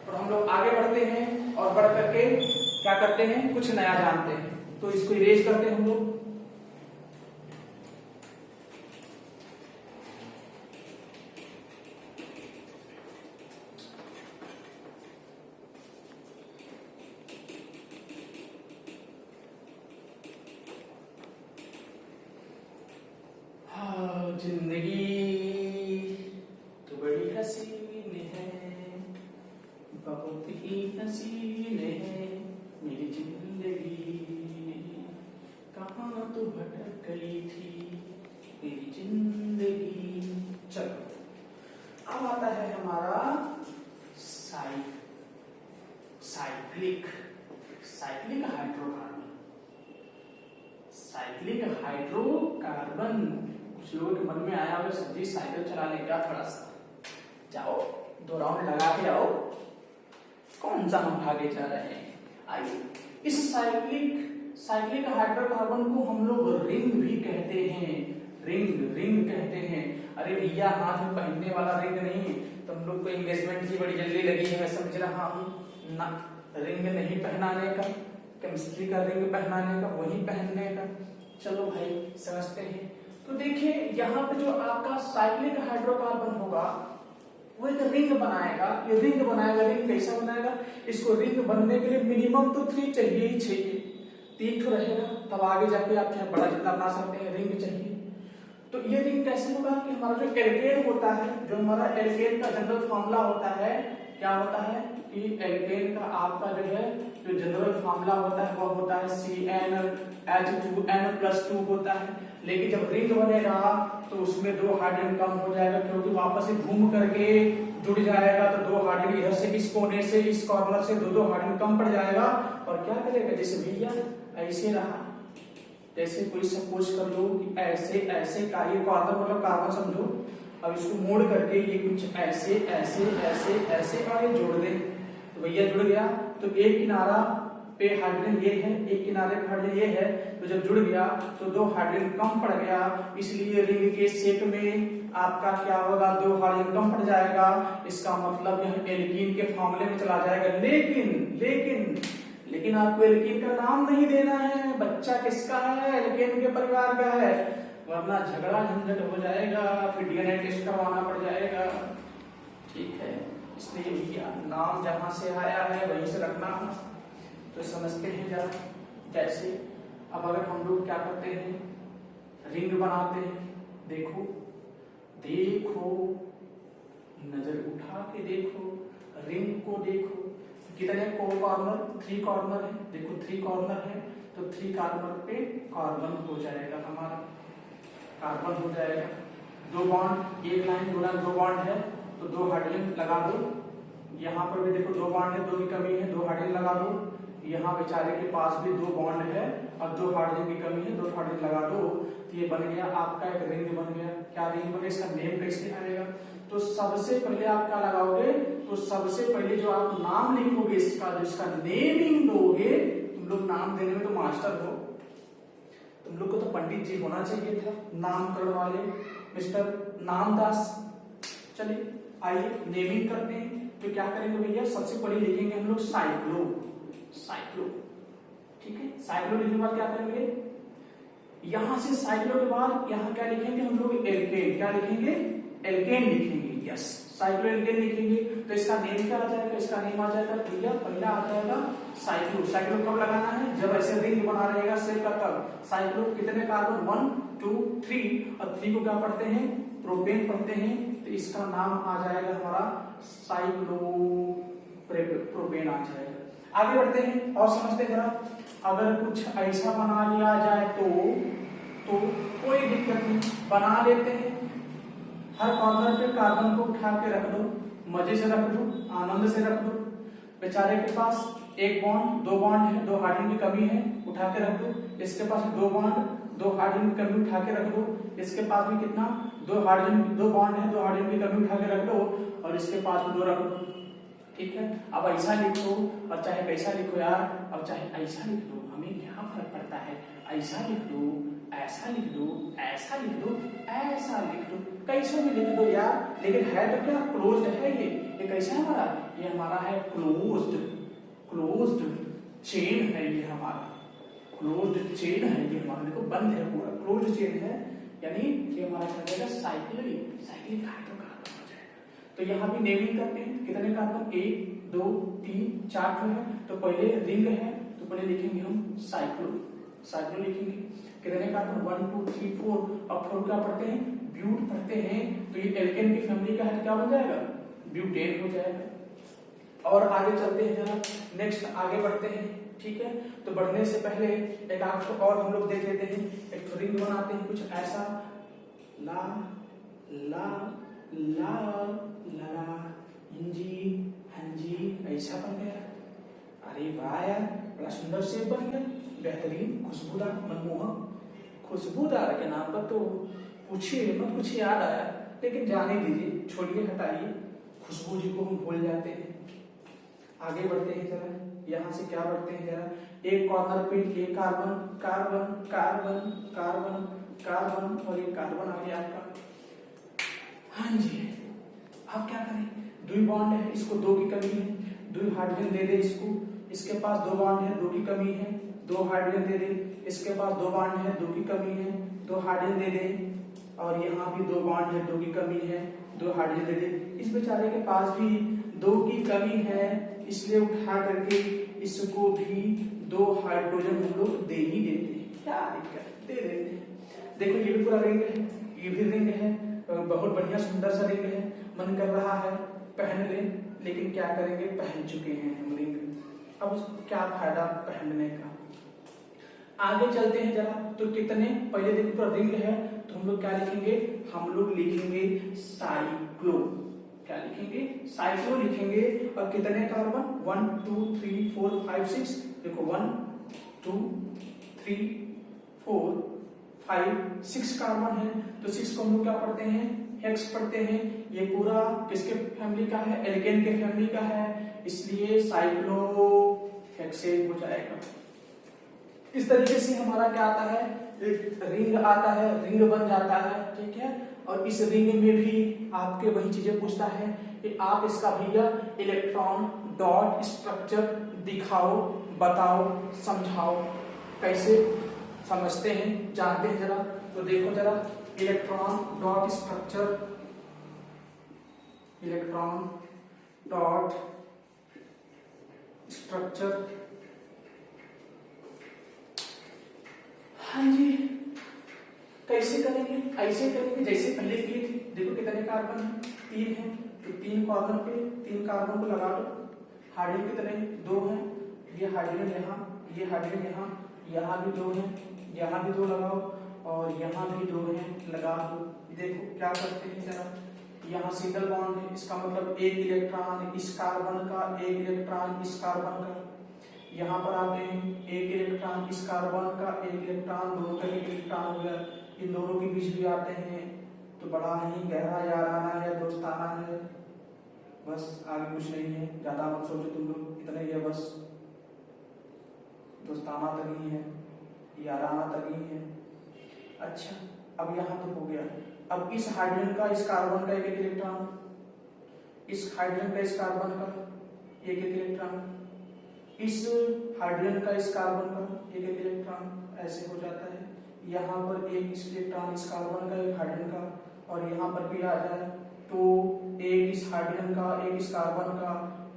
और हम लोग आगे बढ़ते हैं और बढ़ करके क्या करते हैं, कुछ नया जानते हैं। तो इसको इरेज करते हैं हम लोग। जिंदगी तो बड़ी हसीन है, बहुत ही हसीन है मेरी जिंदगी, कहाँ तो भटक गई थी मेरी जिंदगी। चलो अब आता है हमारा साइक्लिक हाइड्रोकार्बन। कुछ लोगों के मन में आया होगा सब्जी साइकिल चला ले क्या, थोड़ा सा जाओ 2 राउंड लगा के आओ, कौन सा हम भागे जा रहे हैं। आइए इस साइक्लिक हाइड्रोकार्बन को हम लोग रिंग भी कहते हैं, रिंग कहते हैं। अरे भैया हाथ में पहनने वाला रिंग नहीं, तुम लोग को एंगेजमेंट की बड़ी जल्दी लगी है, मैं समझ रहा हूँ ना। रिंग नहीं पहनाने का, केमिस्ट्री का रिंग पहनाने का, वही पहनने का। चलो भाई समझते हैं। तो देखिए यहाँ पे जो आपका साइक्लिक हाइड्रोकार्बन होगा वो एक रिंग बनाएगा। ये रिंग बनाएगा, रिंग कैसा बनाएगा? इसको रिंग बनने के लिए मिनिमम तो 3 चाहिए ही चाहिए, 3 तो रहेगा, तब आगे जाके आप चाहे बड़ा जितना बना सकते हैं, रिंग चाहिए। तो ये रिंग कैसे होगा कि हमारा जो एल्केन होता है, जो हमारा एल्केन का जनरल फॉर्मूला होता है, क्या होता है कि एल्केन का आपका जो है जो जनरल फॉर्मूला होता है वह होता है CnH2n+2 होता है। लेकिन जब रिंग बनेगा तो उसमें 2 हाइड्रोजन कम हो जाएगा, क्योंकि वापस से घूम करके जुड़ जाएगा, तो 2 हाइड्रोजन इधर से इस कोने से इस कॉर्नर से 2 हाइड्रोजन कम पड़ जाएगा। और क्या करेगा? जैसे भैया ऐसे रहा, जैसे कोई सपोज कर लो कि ऐसे ऐसे का ये कॉर्नर मतलब कार्बन समझो, अब इसको मोड़ करके ये कुछ ऐसे ऐसे ऐसे ऐसे आगे जोड़ दे तो भैया जुड़ गया। तो एक किनारा पे हाइड्रोजन ये है, एक किनारे पे हाइड्रोजन ये है, तो जब जुड़ गया तो 2 हाइड्रोजन कम पड़ गया, इसलिए रिंग के शेप में आपका क्या होगा? 2 हाइड्रोजन कम पड़ जाएगा। इसका मतलब यह एल्कीन के फॉर्मूले में चला जाएगा। लेकिन आपको एल्कीन का नाम नहीं देना है, बच्चा किसका है? एल्केन के परिवार का है, वरना झगड़ा झंझट हो जाएगा, फिर डीएनए टेस्ट करवाना पड़ जाएगा। ठीक है, इसलिए भैया नाम जहां से आया है वहीं से रखना है। तो समझते हैं जरा कैसे। अब अगर हम लोग क्या करते हैं, रिंग बनाते हैं, देखो नजर उठा के देखो, रिंग को देखो, कितने कॉर्नर? 3 कॉर्नर है, देखो 3 कॉर्नर है, तो 3 कॉर्नर पे कार्बन हो जाएगा, हमारा कार्बन हो जाएगा। 2 बॉन्ड, एक लाइन 2 बॉन्ड है, तो 2 हाइड्रोजन लगा दो। यहाँ पर भी देखो 2 बॉन्ड है, 2 की कमी है, 2 हाइड्रोजन लगा दो। यहाँ बेचारे के पास भी 2 बॉन्ड है और 2 हाइड्रोजन की कमी है, 2 हाइड्रोजन लगा दो। तो ये बन गया आपका एक रिंग बन गया। क्या रिंग बन गया? इसका नेम कैसे आएगा? तो सबसे पहले आप क्या लगाओगे? तो सबसे पहले जो आप नाम लिखोगे इसका, जो इसका नेमिंग दोगे, तुम लोग नाम देने में तो मास्टर हो, तुम लोग को तो पंडित जी होना चाहिए था, नामकरण वाले मिस्टर नामदास। चलिए आइए नेमिंग करते हैं। तो क्या करेंगे भैया? सबसे पहले लिखेंगे हम लोग साइक्लो। ठीक है, साइक्लो लिखने के बाद क्या करेंगे? यहां से साइक्लो के बाद यहाँ क्या लिखेंगे हम लोग? एल्केन। क्या लिखेंगे? एल्केन लिखेंगे। यस, साइक्लो एल्केन लिखेंगे। तो इसका नेम क्या आ जाएगा? इसका नेम आ जाएगा भैया, पहला आ जाएगा साइक्लो। साइक्लो कब लगाना है? जब ऐसे रिंग बना रहेगा सेल का, तब। साइक्लो कितने कार्बन? 1 2 3, और 3 को क्या पढ़ते हैं? प्रोपेन पढ़ते हैं। तो इसका नाम आ जाएगा हमारा साइक्लोप्रोपेन आ जाएगा। आगे बढ़ते हैं और समझते हैं जरा। अगर कुछ ऐसा बना लिया जाए तो कोई दिक्कत नहीं, बना लेते हैं। हर कॉर्नर पे कार्बन को उठा के रख दो, मजे से रख दो, आनंद से रख दो। बेचारे के पास 1 बॉन्ड 2 बॉन्ड है, 2 हाइड्रोजन की कमी है, उठा के रख दो। इसके पास 2 बॉन्ड 2 हाइड्रोजन की कमी, उठा के रख दो। इसके पास भी कितना? 2 हाइड्रोजन 2 बॉन्ड है, 2 हाइड्रोजन की कमी, उठा के रख दो। और इसके पास भी 2 रख दो। ठीक है, अब ऐसा लिखो और चाहे कैसा लिखो यार, अब चाहे ऐसा लिख दो, हमें क्या फर्क पड़ता है? ऐसा लिख दो, ऐसा लिख दो, ऐसा लिख दो, ऐसा लिख दो, कैसे भी लिख दो यार। लेकिन है तो क्या? क्लोज्ड है। ये कैसा है हमारा? ये हमारा है क्लोज्ड चेन है, ये हमारा क्लोज्ड चेन है। ये हमारा देखो बंद है, पूरा क्लोज्ड चेन है, यानी ये हमारा क्या जाएगा? साइक्लिक हाइड्रोकार्बन हो जाएगा। तो यहाँ भी नेमिंग करते हैं। कितने कार्बन? 1 2 3 4 है। तो पहले रिंग है, तो पहले लिखेंगे हम साइक्लो लिखेंगे। कितने कार्बन? 1 2 3 4, अब 4 क्या पढ़ते हैं? ब्यूट पढ़ते हैं। तो ये एल्केन की फैमिली का है, क्या बन जाएगा? ब्यूटेन हो जाएगा। और आगे चलते हैं जरा, नेक्स्ट आगे बढ़ते हैं। ठीक है, तो बढ़ने से पहले एक आपको और हम लोग देख लेते हैं। एक रिंग बनाते हैं कुछ ऐसा, ला ला ला ला हिंजी हंजी, ऐसा बन गया। अरे वाह यार, बड़ा सुंदर शेप बन गया, बेहतरीन, खुशबूदार, मनमोहक। खुशबूदार के नाम पर तो पूछिए मत, कुछ याद आया, लेकिन जाने दीजिए, छोड़िए, हटाइए, खुशबू जी को हम भूल जाते हैं। आगे बढ़ते हैं जरा। यहाँ से क्या बढ़ते हैं जरा, एक कॉर्नर पे एक carbon carbon carbon carbon carbon और एक कार्बन आ गया आपका। हाँ जी, आप क्या करें, 2 बॉन्ड है, इसको 2 की कमी है, 2 हाइड्रोजन दे दे इसको, इसके पास 2 बॉन्ड है, 2 की कमी है, 2 हाइड्रोजन दे दे, इसके पास 2 बॉन्ड है, 2 की कमी है, 2 हाइड्रोजन दे दे, और यहाँ भी 2 बॉन्ड है, 2 की कमी है, 2 हाइड्रोजन दे दे। इस बेचारे के पास भी 2 की कमी है, इसलिए उठा करके इसको भी 2 हाइड्रोजन हम लोग दे ही देते हैं। क्या दिक्कत, दे देते हैं। देखो ये भी पूरा रिंग है, ये भी रिंग है, बहुत बढ़िया सुंदर सा रिंग है, मन कर रहा है पहन ले, लेकिन क्या करेंगे, पहन चुके हैं हम रिंग, अब क्या फायदा पहनने का। आगे चलते हैं जरा, तो कितने, पहले देखो पूरा रिंग है, तो हम लोग क्या लिखेंगे, हम लोग लिखेंगे साइक्लो, क्या लिखेंगे, साइक्लो लिखेंगे। और कितने कार्बन, 1 2 3 4 5 6, देखो 1 2 3 4 5 6 कार्बन है, तो 6 को हम लोग क्या पढ़ते हैं, हेक्स पढ़ते हैं। ये पूरा किसके फैमिली का है, एल्केन के फैमिली का है, इसलिए साइक्लो हेक्सेन हो जाएगा। इस तरीके से हमारा क्या आता है, एक रिंग आता है, रिंग बन जाता है, ठीक है। और इस रिंग में भी आपके वही चीजें पूछता है कि आप इसका भैया इलेक्ट्रॉन डॉट स्ट्रक्चर दिखाओ, बताओ, समझाओ, कैसे समझते हैं, जानते हैं जरा। तो देखो जरा, electron dot structure, electron dot structure, हाँ जी, कैसे करेंगे, ऐसे करेंगे जैसे पहले किए थे। देखो कितने कार्बन है, 3 है, तो 3 कार्बन पे 3 कार्बन को लगा दो। हाइड्रोजन कितने, 2 हैं, ये हाइड्रोजन यहाँ, ये हाइड्रोजन यहाँ, यहाँ भी 2 हैं, यहाँ भी 2 लगाओ, और यहाँ भी 2 हैं, लगा दो। देखो क्या करते हैं जरा, यहाँ सिंगल बॉन्ड है, इसका मतलब एक इलेक्ट्रॉन इस कार्बन का, एक इलेक्ट्रॉन इस कार्बन का। यहाँ पर आते हैं, एक इलेक्ट्रॉन इस कार्बन का, एक इलेक्ट्रॉन, दोनों का एक इलेक्ट्रॉन हो गया, इन दोनों के बीच भी आते हैं। तो बड़ा ही गहरा याराना है, दोस्ताना है, बस आगे कुछ नहीं है, ज्यादा मत सोचो तुम लोग, इतना ही है बस, दोस्ताना तक ही है, याराना तक ही है। अच्छा, अब यहाँ तो हो गया। अब इस हाइड्रोजन का इस कार्बन का एक एक इलेक्ट्रॉन, इस हाइड्रोजन का इस कार्बन का एक एक इलेक्ट्रॉन, इस हाइड्रोजन का इस कार्बन का एक एक इलेक्ट्रॉन, ऐसे हो जाता है। यहाँ पर एक इस इलेक्ट्रॉन इस कार्बन का, एक हाइड्रोजन का, और यहाँ पर भी आ जाए तो एक इस हाइड्रोजन का, एक इस कार्बन का,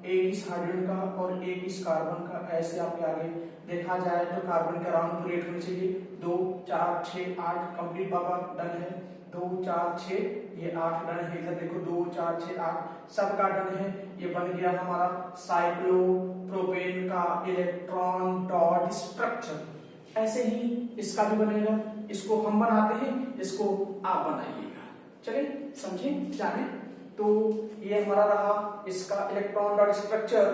एक इस हाइड्रोजन का और एक इस कार्बन का, ऐसे आपके आगे देखा जाए तो कार्बन का राउंड पूरे होने चाहिए। 2 4 6 8 कंप्लीट बाबा डन है, 2 4 6 ये 8 डन है। इधर देखो 2 4 6 8 सबका डन है। ये बन गया हमारा साइक्लोप्रोपेन का इलेक्ट्रॉन डॉट स्ट्रक्चर। ऐसे ही इसका भी बनेगा, इसको हम बनाते हैं, इसको आप बनाइएगा। चलिए समझे जाने। तो ये हमारा रहा इसका इलेक्ट्रॉन डॉट स्ट्रक्चर,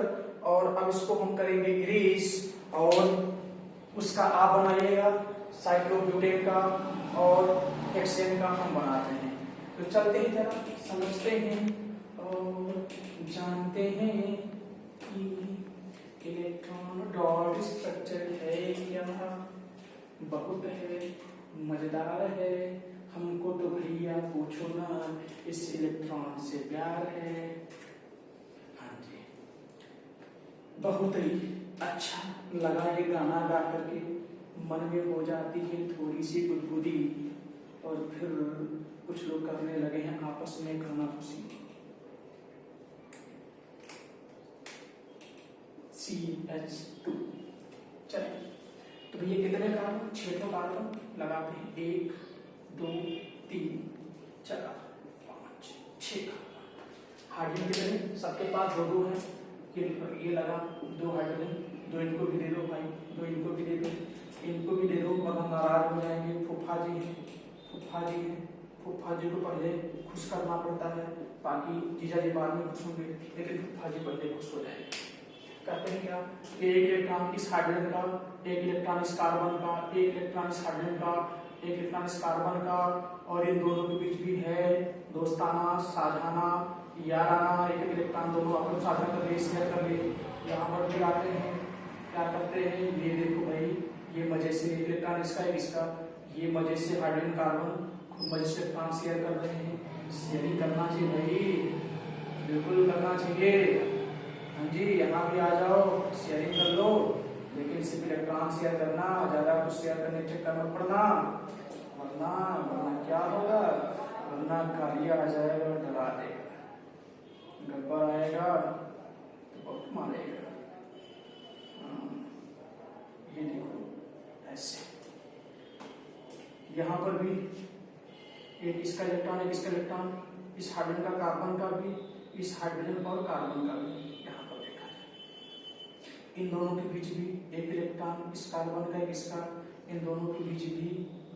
और अब इसको हम करेंगे इरेज, और उसका आप बनाइएगा साइक्लोब्यूटेन का, और हेक्सेन का हम बनाते हैं। तो चलते हैं जरा समझते हैं और जानते हैं कि इलेक्ट्रॉन डॉट स्ट्रक्चर है क्या, बहुत है, मजेदार है, हमको तो भैया पूछो ना, इस इलेक्ट्रॉन से प्यार है। हाँ जी, बहुत ही अच्छा लगा ये गाना गा करके, मन में हो जाती है थोड़ी सी गुदगुदी, और फिर कुछ लोग करने लगे हैं आपस में गाना खुशी। CH2 चलिए, तो भैया कितने कार्बन, 6 कार्बन लगाते हैं, 1 2 3 4 5 6 कार्बन। हाइड्रोजन कितने, सबके पास 2 है, ये लगा 2 हाइड्रोजन, 2 इनको भी दे दो भाई, 2 इनको भी दे दो, इनको भी दे दो, और हम नाराज हो जाएंगे। फूफा जी हैं, फूफा जी हैं, फूफा जी को पहले खुश करना पड़ता है, बाकी जीजा जी बाद में खुश होंगे, लेकिन फूफा जी पहले खुश हो जाएंगे। कहते हैं क्या, एक इलेक्ट्रॉन इस हाइड्रोजन का, एक इलेक्ट्रॉन इस कार्बन का, एक इलेक्ट्रॉन इस हाइड्रोजन का, एक इलेक्ट्रॉन इस कार्बन का, और इन दोनों के बीच भी है दोस्ताना, साझाना, याराना, एक इलेक्ट्रॉन दोनों अपने साझा कर ले, शेयर कर ले। यहाँ पर भी आते हैं क्या करते हैं, ये देखो भाई, ये मजे से एक इलेक्ट्रॉन इसका एक इसका, ये मजे से हाइड्रोजन कार्बन खूब मजे से इलेक्ट्रॉन शेयर कर रहे हैं। शेयरिंग करना चाहिए भाई, बिल्कुल करना चाहिए। हाँ जी, यहाँ भी आ जाओ, शेयरिंग कर लो, लेकिन सिर्फ इलेक्ट्रॉन शेयर करना, ज्यादा कुछ शेयर करने के चक्कर में पड़ना, वरना क्या होगा, वरना गालिया आ जाएगा, डरा देगा, गब्बर आएगा तो बहुत मारेगा। ये देखो ऐसे, यहाँ पर भी एक इसका इलेक्ट्रॉन एक इसका इलेक्ट्रॉन, इस हाइड्रोजन का कार्बन का भी, इस हाइड्रोजन और कार्बन का भी यहाँ पर देखा जाए। इन दोनों के बीच भी एक इलेक्ट्रॉन, इस कार्बन का एक इसका, इन दोनों के बीच भी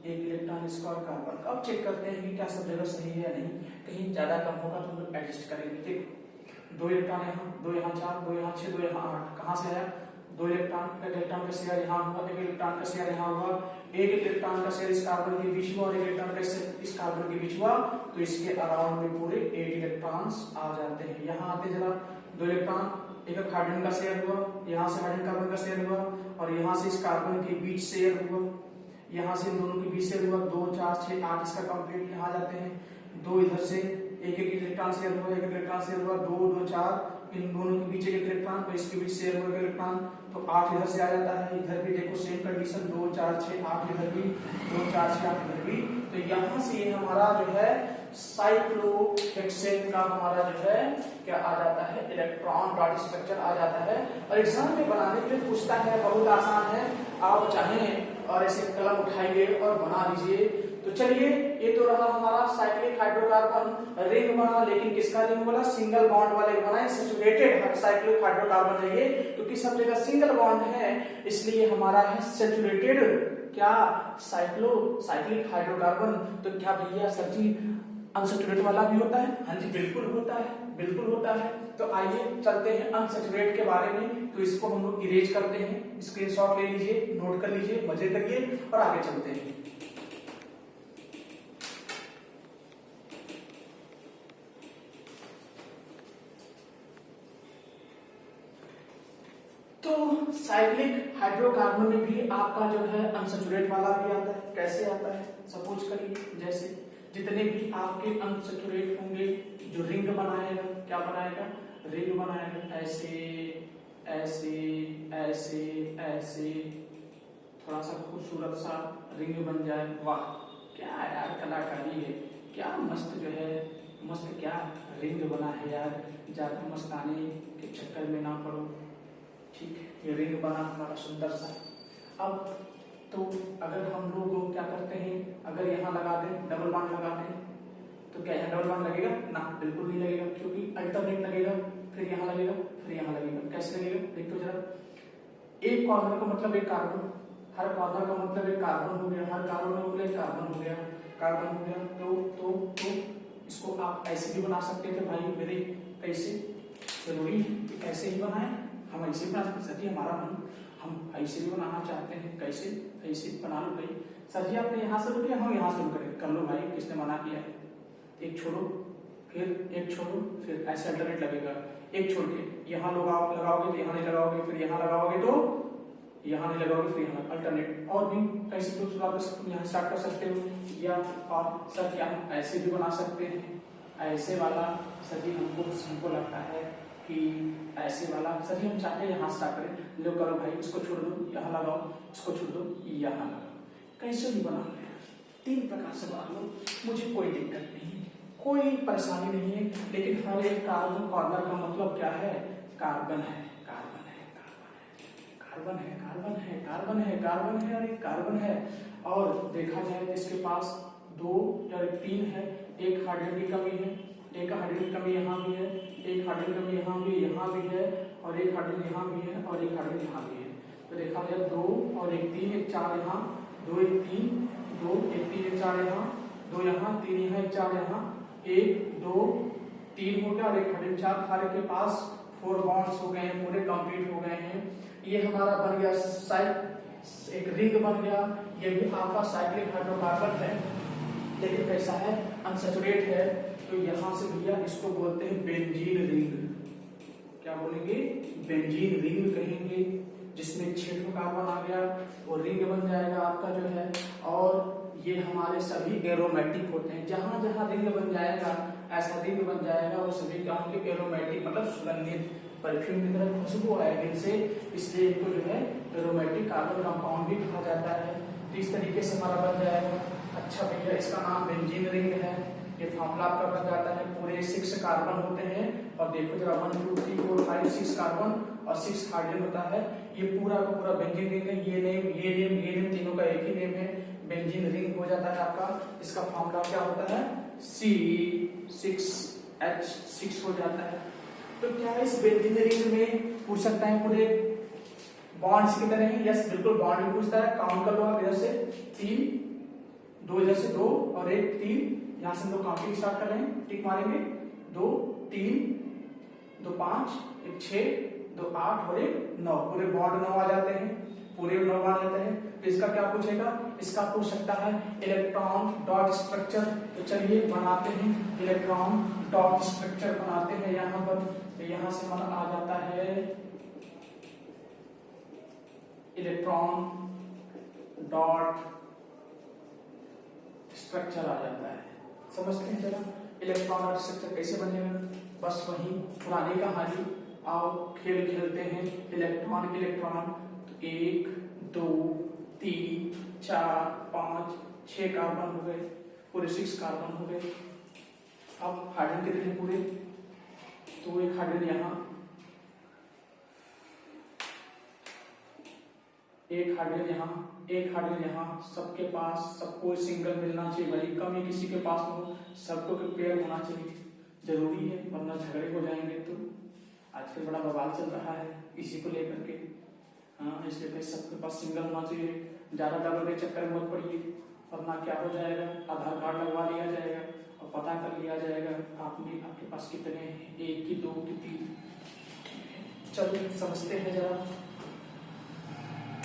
एक इलेक्ट्रॉन इसका और कार्बन का। अब चेक करते हैं कि क्या सब जगह सही है या नहीं, कहीं ज्यादा कम होगा तो हम लोग एडजस्ट करेंगे। देखो 2 इलेक्ट्रॉन यहाँ, 2 यहाँ 4, 2 यहाँ 6, 2 यहाँ 8, कहाँ से आया, 2 इलेक्ट्रॉन, एक इलेक्ट्रॉन का शेयर यहाँ हुआ, एक इलेक्ट्रॉन का शेयर यहाँ हुआ, एक इलेक्ट्रॉन का शेयर इस कार्बन के बीच में और एक इलेक्ट्रॉन का शेयर इस कार्बन के बीच हुआ, तो इसके अराउंड में पूरे 8 इलेक्ट्रॉन्स आ जाते हैं। यहाँ आते जरा, 2 इलेक्ट्रॉन, एक हाइड्रोजन का शेयर हुआ, यहाँ से हाइड्रोजन कार्बन का शेयर हुआ, और यहाँ से इस कार्बन के बीच शेयर हुआ, यहाँ से इन दोनों के बीच शेयर हुआ, 2 4 6 8 इसका कंप्लीट यहाँ आ जाते हैं। 2 इधर से एक इलेक्ट्रॉन शेयर हुआ, एक इलेक्ट्रॉन शेयर हुआ, 2 2 4, इन दोनों के बीच एक इलेक्ट्रॉन, तो इसके बीच शेयर हुआ एक इलेक्ट्रॉन, तो 8 इधर से आ जाता है। इधर भी देखो सेम कंडीशन, 2 4 6 8, इधर भी 2 4 6 8, इधर भी। तो यहाँ से ये हमारा जो है साइक्लोहेक्सेन का हमारा जो है क्या आ जाता है, इलेक्ट्रॉन डॉट स्ट्रक्चर आ जाता है। और एग्जाम में बनाने के लिए पूछता है, बहुत आसान है, आप चाहें और ऐसे कलम उठाइए और बना लीजिए। तो चलिए, ये तो रहा हमारा साइक्लिक हाइड्रोकार्बन, रिंग बना, लेकिन किसका रिंग बना, सिंगल बॉन्ड वाले बना, सैचुरेटेड साइक्लिक हाइड्रोकार्बन है ये, क्योंकि सब जगह सिंगल बॉन्ड है, इसलिए हमारा है सैचुरेटेड क्या, साइक्लिक हाइड्रोकार्बन। तो क्या भैया सर जी अनसैचुरेटेड वाला भी होता है? हाँ जी बिल्कुल होता है, बिल्कुल होता है। तो आइए चलते हैं अनसैचुरेटेड के बारे में। तो इसको हम लोग इरेज करते हैं, स्क्रीनशॉट ले लीजिए, नोट कर लीजिए, मजे करिए और आगे चलते हैं। तो साइक्लिक हाइड्रोकार्बन में भी आपका जो है अनसैचुरेट वाला भी आता है। कैसे आता है, सपोज करिए जैसे जितने भी आपके अनसैचुरेट होंगे, जो रिंग बनाएगा, क्या बनाएगा, रिंग बनाएगा, ऐसे ऐसे ऐसे ऐसे, थोड़ा सा खूबसूरत सा रिंग बन जाए। वाह क्या यार कलाकारी है, क्या मस्त जो है, मस्त क्या रिंग बना है यार, ज्यादा मस्ताने के चक्कर में ना पड़ो। ठीक है, ये रिंग बना हमारा सुंदर सा। अब तो अगर हम लोग क्या करते हैं, अगर यहाँ लगा दें, डबल बॉन्ड लगा दें, तो क्या यहाँ डबल बॉन्ड लगेगा ना, बिल्कुल नहीं लगेगा, क्योंकि अल्टरनेट लगेगा, फिर यहाँ लगेगा, फिर यहाँ लगेगा। कैसे लगेगा देखो जरा, एक कॉर्नर का मतलब एक कार्बन, हर कॉर्नर का मतलब एक कार्बन हो गया, हर कार्बन हो गया कार्बन हो गया, कार्बन हो गया। तो इसको आप ऐसे भी बना सकते थे भाई मेरे, कैसे, जरूरी ऐसे ही बनाए, हम ऐसे ही बना सकते। सर जी हमारा मन, हम ऐसे भी बनाना चाहते हैं, कैसे, ऐसे बना लो भाई। सर जी आपने यहाँ से रुके, हम यहाँ से रुक रहे, कर लो भाई, किसने मना किया है। एक छोड़ो, फिर एक छोड़ो, फिर ऐसे अल्टरनेट लगेगा, एक छोड़ के यहाँ लगाओगे तो यहाँ नहीं लगाओगे, फिर यहाँ लगाओगे तो यहाँ नहीं लगाओगे, फिर यहाँ अल्टरनेट। और भी कैसे तो शुरुआत कर सकते हो, यहाँ स्टार्ट कर सकते हो, या और सर क्या हम ऐसे भी बना सकते हैं, ऐसे वाला। सर जी हमको लगता है कि ऐसे वाला, सर जी हम चाहते हैं यहाँ स्टार्ट करें, लो करो भाई, इसको छोड़ दो, यहाँ लगाओ, इसको छोड़ दो, यहाँ लगाओ, कैसे भी बना लो, 3 प्रकार से बना लो, मुझे कोई दिक्कत नहीं, कोई परेशानी नहीं है। लेकिन हर एक कार्बन कॉर्नर का मतलब क्या है, कार्बन है, कार्बन है, कार्बन है, कार्बन है, कार्बन है, कार्बन है, और एक कार्बन है। और देखा जाए तो इसके पास 2 या 3 है, एक हाइड्रोजन की कमी है, एक हाइड्रोजन की कमी यहाँ भी है, एक हाइड्रोजन की कमी यहाँ भी है, और एक हाइड्रोजन यहाँ भी है, और एक हाइड्रोजन यहाँ भी है। तो देखा जाए 2 और 1 3 1 4 यहाँ, 2 1 3 2 1 3 1 4 यहाँ, 2 यहाँ 3 यहाँ 1 4 यहाँ, 1 2 3 हो गया, और एक हाइड्रोजन 4, हर के पास 4 बॉन्ड्स हो गए हैं, पूरे कंप्लीट हो गए हैं। ये हमारा बन गया एक रिंग बन गया। ये भी आपका साइक्लिक हाइड्रोकार्बन है, लेकिन कैसा है, अनसैचुरेट है। तो यहाँ से भैया इसको बोलते हैं बेंजीन रिंग। क्या बोलेंगे, बेंजीन रिंग कहेंगे। जिसमें 6 कार्बन आ गया, वो रिंग बन जाएगा आपका जो है। और ये हमारे सभी एरोमेटिक होते हैं, जहां जहां रिंग बन जाएगा, ऐसा रिंग बन जाएगा, वो सभी क्या होंगे, एरोमेटिक, मतलब सुगंधित, परफ्यूम की तरह खुशबू आएगी इनसे, इसलिए इनको जो है एरोमेटिक कार्बन कंपाउंड भी कहा जाता है। तो इस तरीके से हमारा बन जाएगा। अच्छा भैया, इसका नाम बेंजीन रिंग है। ये फार्मूला आपका बन जाता है, पूरे 6 कार्बन होते हैं, और देखो जरा 1 2 3 4 5 6 कार्बन और 6 हाइड्रोजन होता है। ये पूरा का पूरा बेंजीन रिंग है। ये नेम तीनों का एक ही नेम है, बेंजीन रिंग हो जाता है आपका। इसका फार्मूला क्या होता है, C6H6 हो जाता है। तो क्या इस बेंजीन रिंग में पूछ सकता है पूरे बॉन्ड्स की तरह है? यस, बिल्कुल बॉन्ड भी पूछता है। काउंट कर लो आप, इधर से 3, 2 इधर से 2 और 1 3, यहां से हम लोग काउंटिंग स्टार्ट कर रहे हैं, टिक मारेंगे। 2 3 2 5 1 6 2 8 और 1 9, पूरे बॉन्ड 9 आ जाते हैं, पूरे 9 आ जाते हैं। तो इसका क्या पूछेगा, इसका पूछ सकता है इलेक्ट्रॉन डॉट स्ट्रक्चर। तो चलिए बनाते हैं, इलेक्ट्रॉन डॉट स्ट्रक्चर बनाते हैं यहाँ पर। तो यहाँ से हमारा आ जाता है इलेक्ट्रॉन डॉट स्ट्रक्चर आ जाता है। समझते हैं जरा इलेक्ट्रॉन डॉट स्ट्रक्चर कैसे बनेगा? बस वही पुरानी कहानी, आओ खेल खेलते हैं। इलेक्ट्रॉन 1 2 3 4 5 6 कार्बन हो गए, पूरे 6 कार्बन हो गए। अब हाइड्रोजन कितने हैं पूरे? तो एक हाइड्रोजन यहाँ, एक हाइड्रोजन यहाँ, एक हाइड्रोजन यहाँ। सबके पास, सबको सिंगल मिलना चाहिए भाई, कम ही किसी के पास हो, सबको पेयर होना चाहिए, जरूरी है, वरना झगड़े हो जाएंगे। तो आजकल बड़ा बवाल चल रहा है इसी को लेकर के। हाँ, इसलिए सबके पास सिंगल होना चाहिए, ज्यादा डबल के चक्कर में मत पड़िए, वरना क्या हो जाएगा, आधार कार्ड लगवा लिया जाएगा और पता कर लिया जाएगा आपके पास कितने हैं, 1 की 2 की 3। चलिए समझते हैं जरा।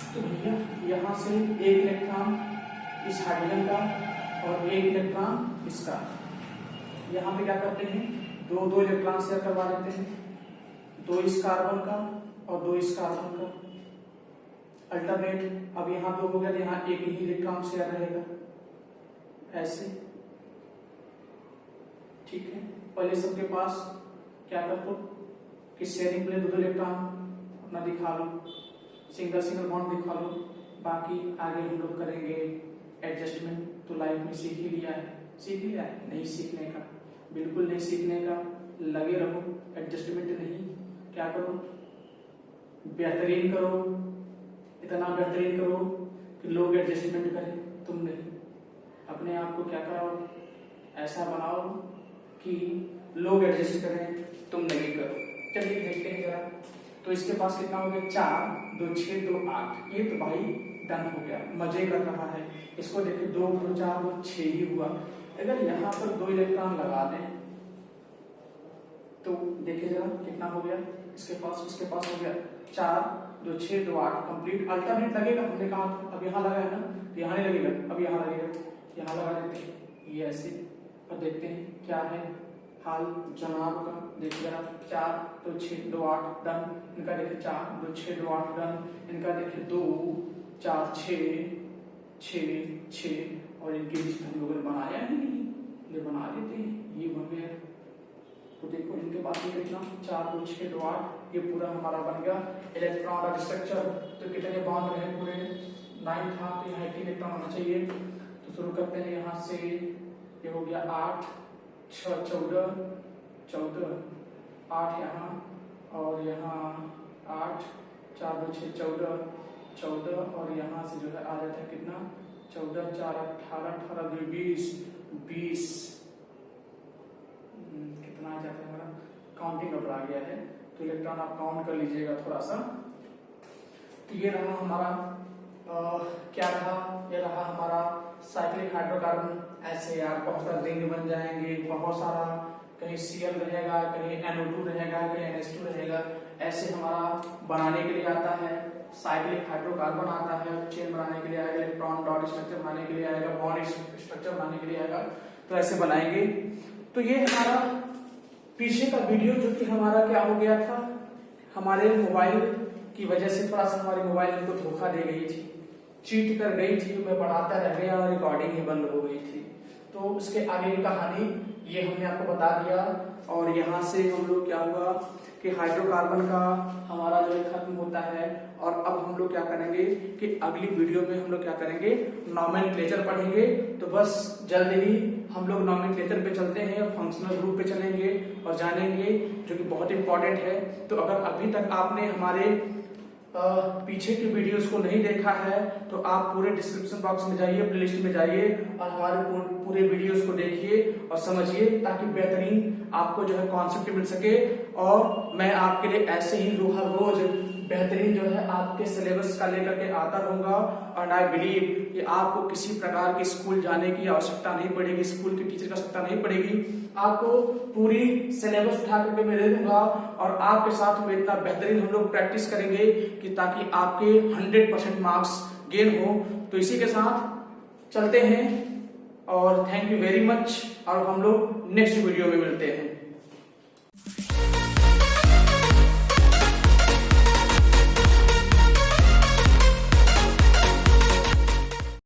तो भैया यहाँ से एक इलेक्ट्रॉन इस हाइड्रोजन का और एक इलेक्ट्रॉन इसका, यहाँ पे क्या करते हैं, 2 इलेक्ट्रॉन शेयर करवा देते हैं, 2 इस कार्बन का और 2 इस कार्बन का, अल्टरनेट। अब यहाँ 2 हो गया, यहाँ एक ही इलेक्ट्रॉन शेयर रहेगा, ऐसे, ठीक है। पहले सबके पास क्या कर दो कि शेयरिंग प्लेन 2 इलेक्ट्रॉन अपना दिखा लो, सिंगल बॉन्ड दिखा लो, बाकी आगे हम लोग करेंगे एडजस्टमेंट। तो लाइफ में सीख ही लिया है, नहीं सीखने का, बिल्कुल नहीं सीखने का, लगे रहो, एडजस्टमेंट नहीं, क्या करो, बेहतरीन करो, इतना बेहतरीन करो कि लोग एडजस्टमेंट करें, तुम नहीं। अपने आप को क्या कराओ, ऐसा बनाओ कि लोग एडजस्ट करें, तुम नहीं करो। चलिए देखते हैं जरा। तो इसके पास कितना हो गया, 4 2 6 2 8, ये तो भाई डन हो गया, मजे कर रहा है। इसको देखिए 2 2 4 2 6 ही हुआ। अगर यहाँ पर 2 इलेक्ट्रॉन लगा दें तो देखिए जरा कितना हो गया, इसके पास हो गया 4 2 6 2 8 कंप्लीट। अल्टरनेट लगेगा, हमने कहा अब यहाँ लगा है ना, तो यहाँ नहीं लगेगा, अब यहाँ लगेगा, यहाँ लगा देते हैं ये ऐसे, और देखते हैं क्या है हाल जनाब का। देखिए जरा 4 2 6 2 8 डन, इनका देखिए 4 2 6 2 8 डन, इनका देखिए 2 4 6 6 6 और इनके बीच में लोगों ने बनाया ही नहीं, ये बना देते हैं, ये बन गया। तो देखो इनके पास कितना 4 2 6 2 8, ये पूरा हमारा बन गया इलेक्ट्रॉन और स्ट्रक्चर। तो कितने बॉन्ड रहे पूरे 9 था, तो यहाँ 1 इलेक्ट्रॉन होना चाहिए। तो शुरू करते हैं यहाँ से, ये हो गया 8 6 14 8 यहाँ और यहाँ 8 4 2 6 14 और यहाँ से जो है आ जाता है कितना 14 4 18 18 2 20 कितना आ जाता है हमारा, काउंटिंग अब आ गया है। तो इलेक्ट्रॉन आप काउंट कर लीजिएगा थोड़ा सा। तो ये रहा हमारा क्या रहा, ये रहा हमारा साइक्लिक हाइड्रोकार्बन। ऐसे यार बहुत सारा रिंग बन जाएंगे, बहुत सारा, कहीं Cl रहेगा, कहीं NO2 रहेगा, कहीं NH2 रहेगा, ऐसे हमारा बनाने के लिए आता है। साइक्लिक हाइड्रोकार्बन आता है, चेन बनाने के लिए आएगा, इलेक्ट्रॉन डॉट स्ट्रक्चर बनाने के लिए आएगा, बॉन्ड स्ट्रक्चर बनाने के लिए आएगा। तो ऐसे बनाएंगे। तो ये हमारा पीछे का वीडियो जो कि हमारा क्या हो गया था, हमारे मोबाइल की वजह से थोड़ा सा हमारी मोबाइल हमको धोखा दे गई थी, चीट कर गई थी। मैं पढ़ाता रह गया और रिकॉर्डिंग ही बंद हो गई थी। तो उसके आगे की कहानी ये हमने आपको बता दिया। और यहाँ से हम लोग क्या हुआ कि हाइड्रोकार्बन का हमारा जो है खत्म होता है। और अब हम लोग क्या करेंगे कि अगली वीडियो में हम लोग क्या करेंगे, नॉमेनक्लेचर पढ़ेंगे। तो बस जल्द ही हम लोग नॉमेनक्लेचर पे चलते हैं, फंक्शनल ग्रुप पे चलेंगे और जानेंगे, जो कि बहुत इंपॉर्टेंट है। तो अगर अभी तक आपने हमारे पीछे की वीडियोस को नहीं देखा है तो आप पूरे डिस्क्रिप्शन बॉक्स में जाइए, प्लेलिस्ट में जाइए और हमारे पूरे वीडियोस को देखिए और समझिए, ताकि बेहतरीन आपको जो है कॉन्सेप्ट मिल सके। और मैं आपके लिए ऐसे ही हर रोज बेहतरीन जो है आपके सिलेबस का लेकर के आता रहूंगा। और आई बिलीव कि आपको किसी प्रकार की स्कूल जाने की आवश्यकता नहीं पड़ेगी, स्कूल के टीचर की आवश्यकता नहीं पड़ेगी। आपको पूरी सिलेबस उठा करके मैं दे दूंगा और आपके साथ में इतना बेहतरीन हम लोग प्रैक्टिस करेंगे कि ताकि आपके 100% मार्क्स गेन हो। तो इसी के साथ चलते हैं और थैंक यू वेरी मच, और हम लोग नेक्स्ट वीडियो में मिलते हैं।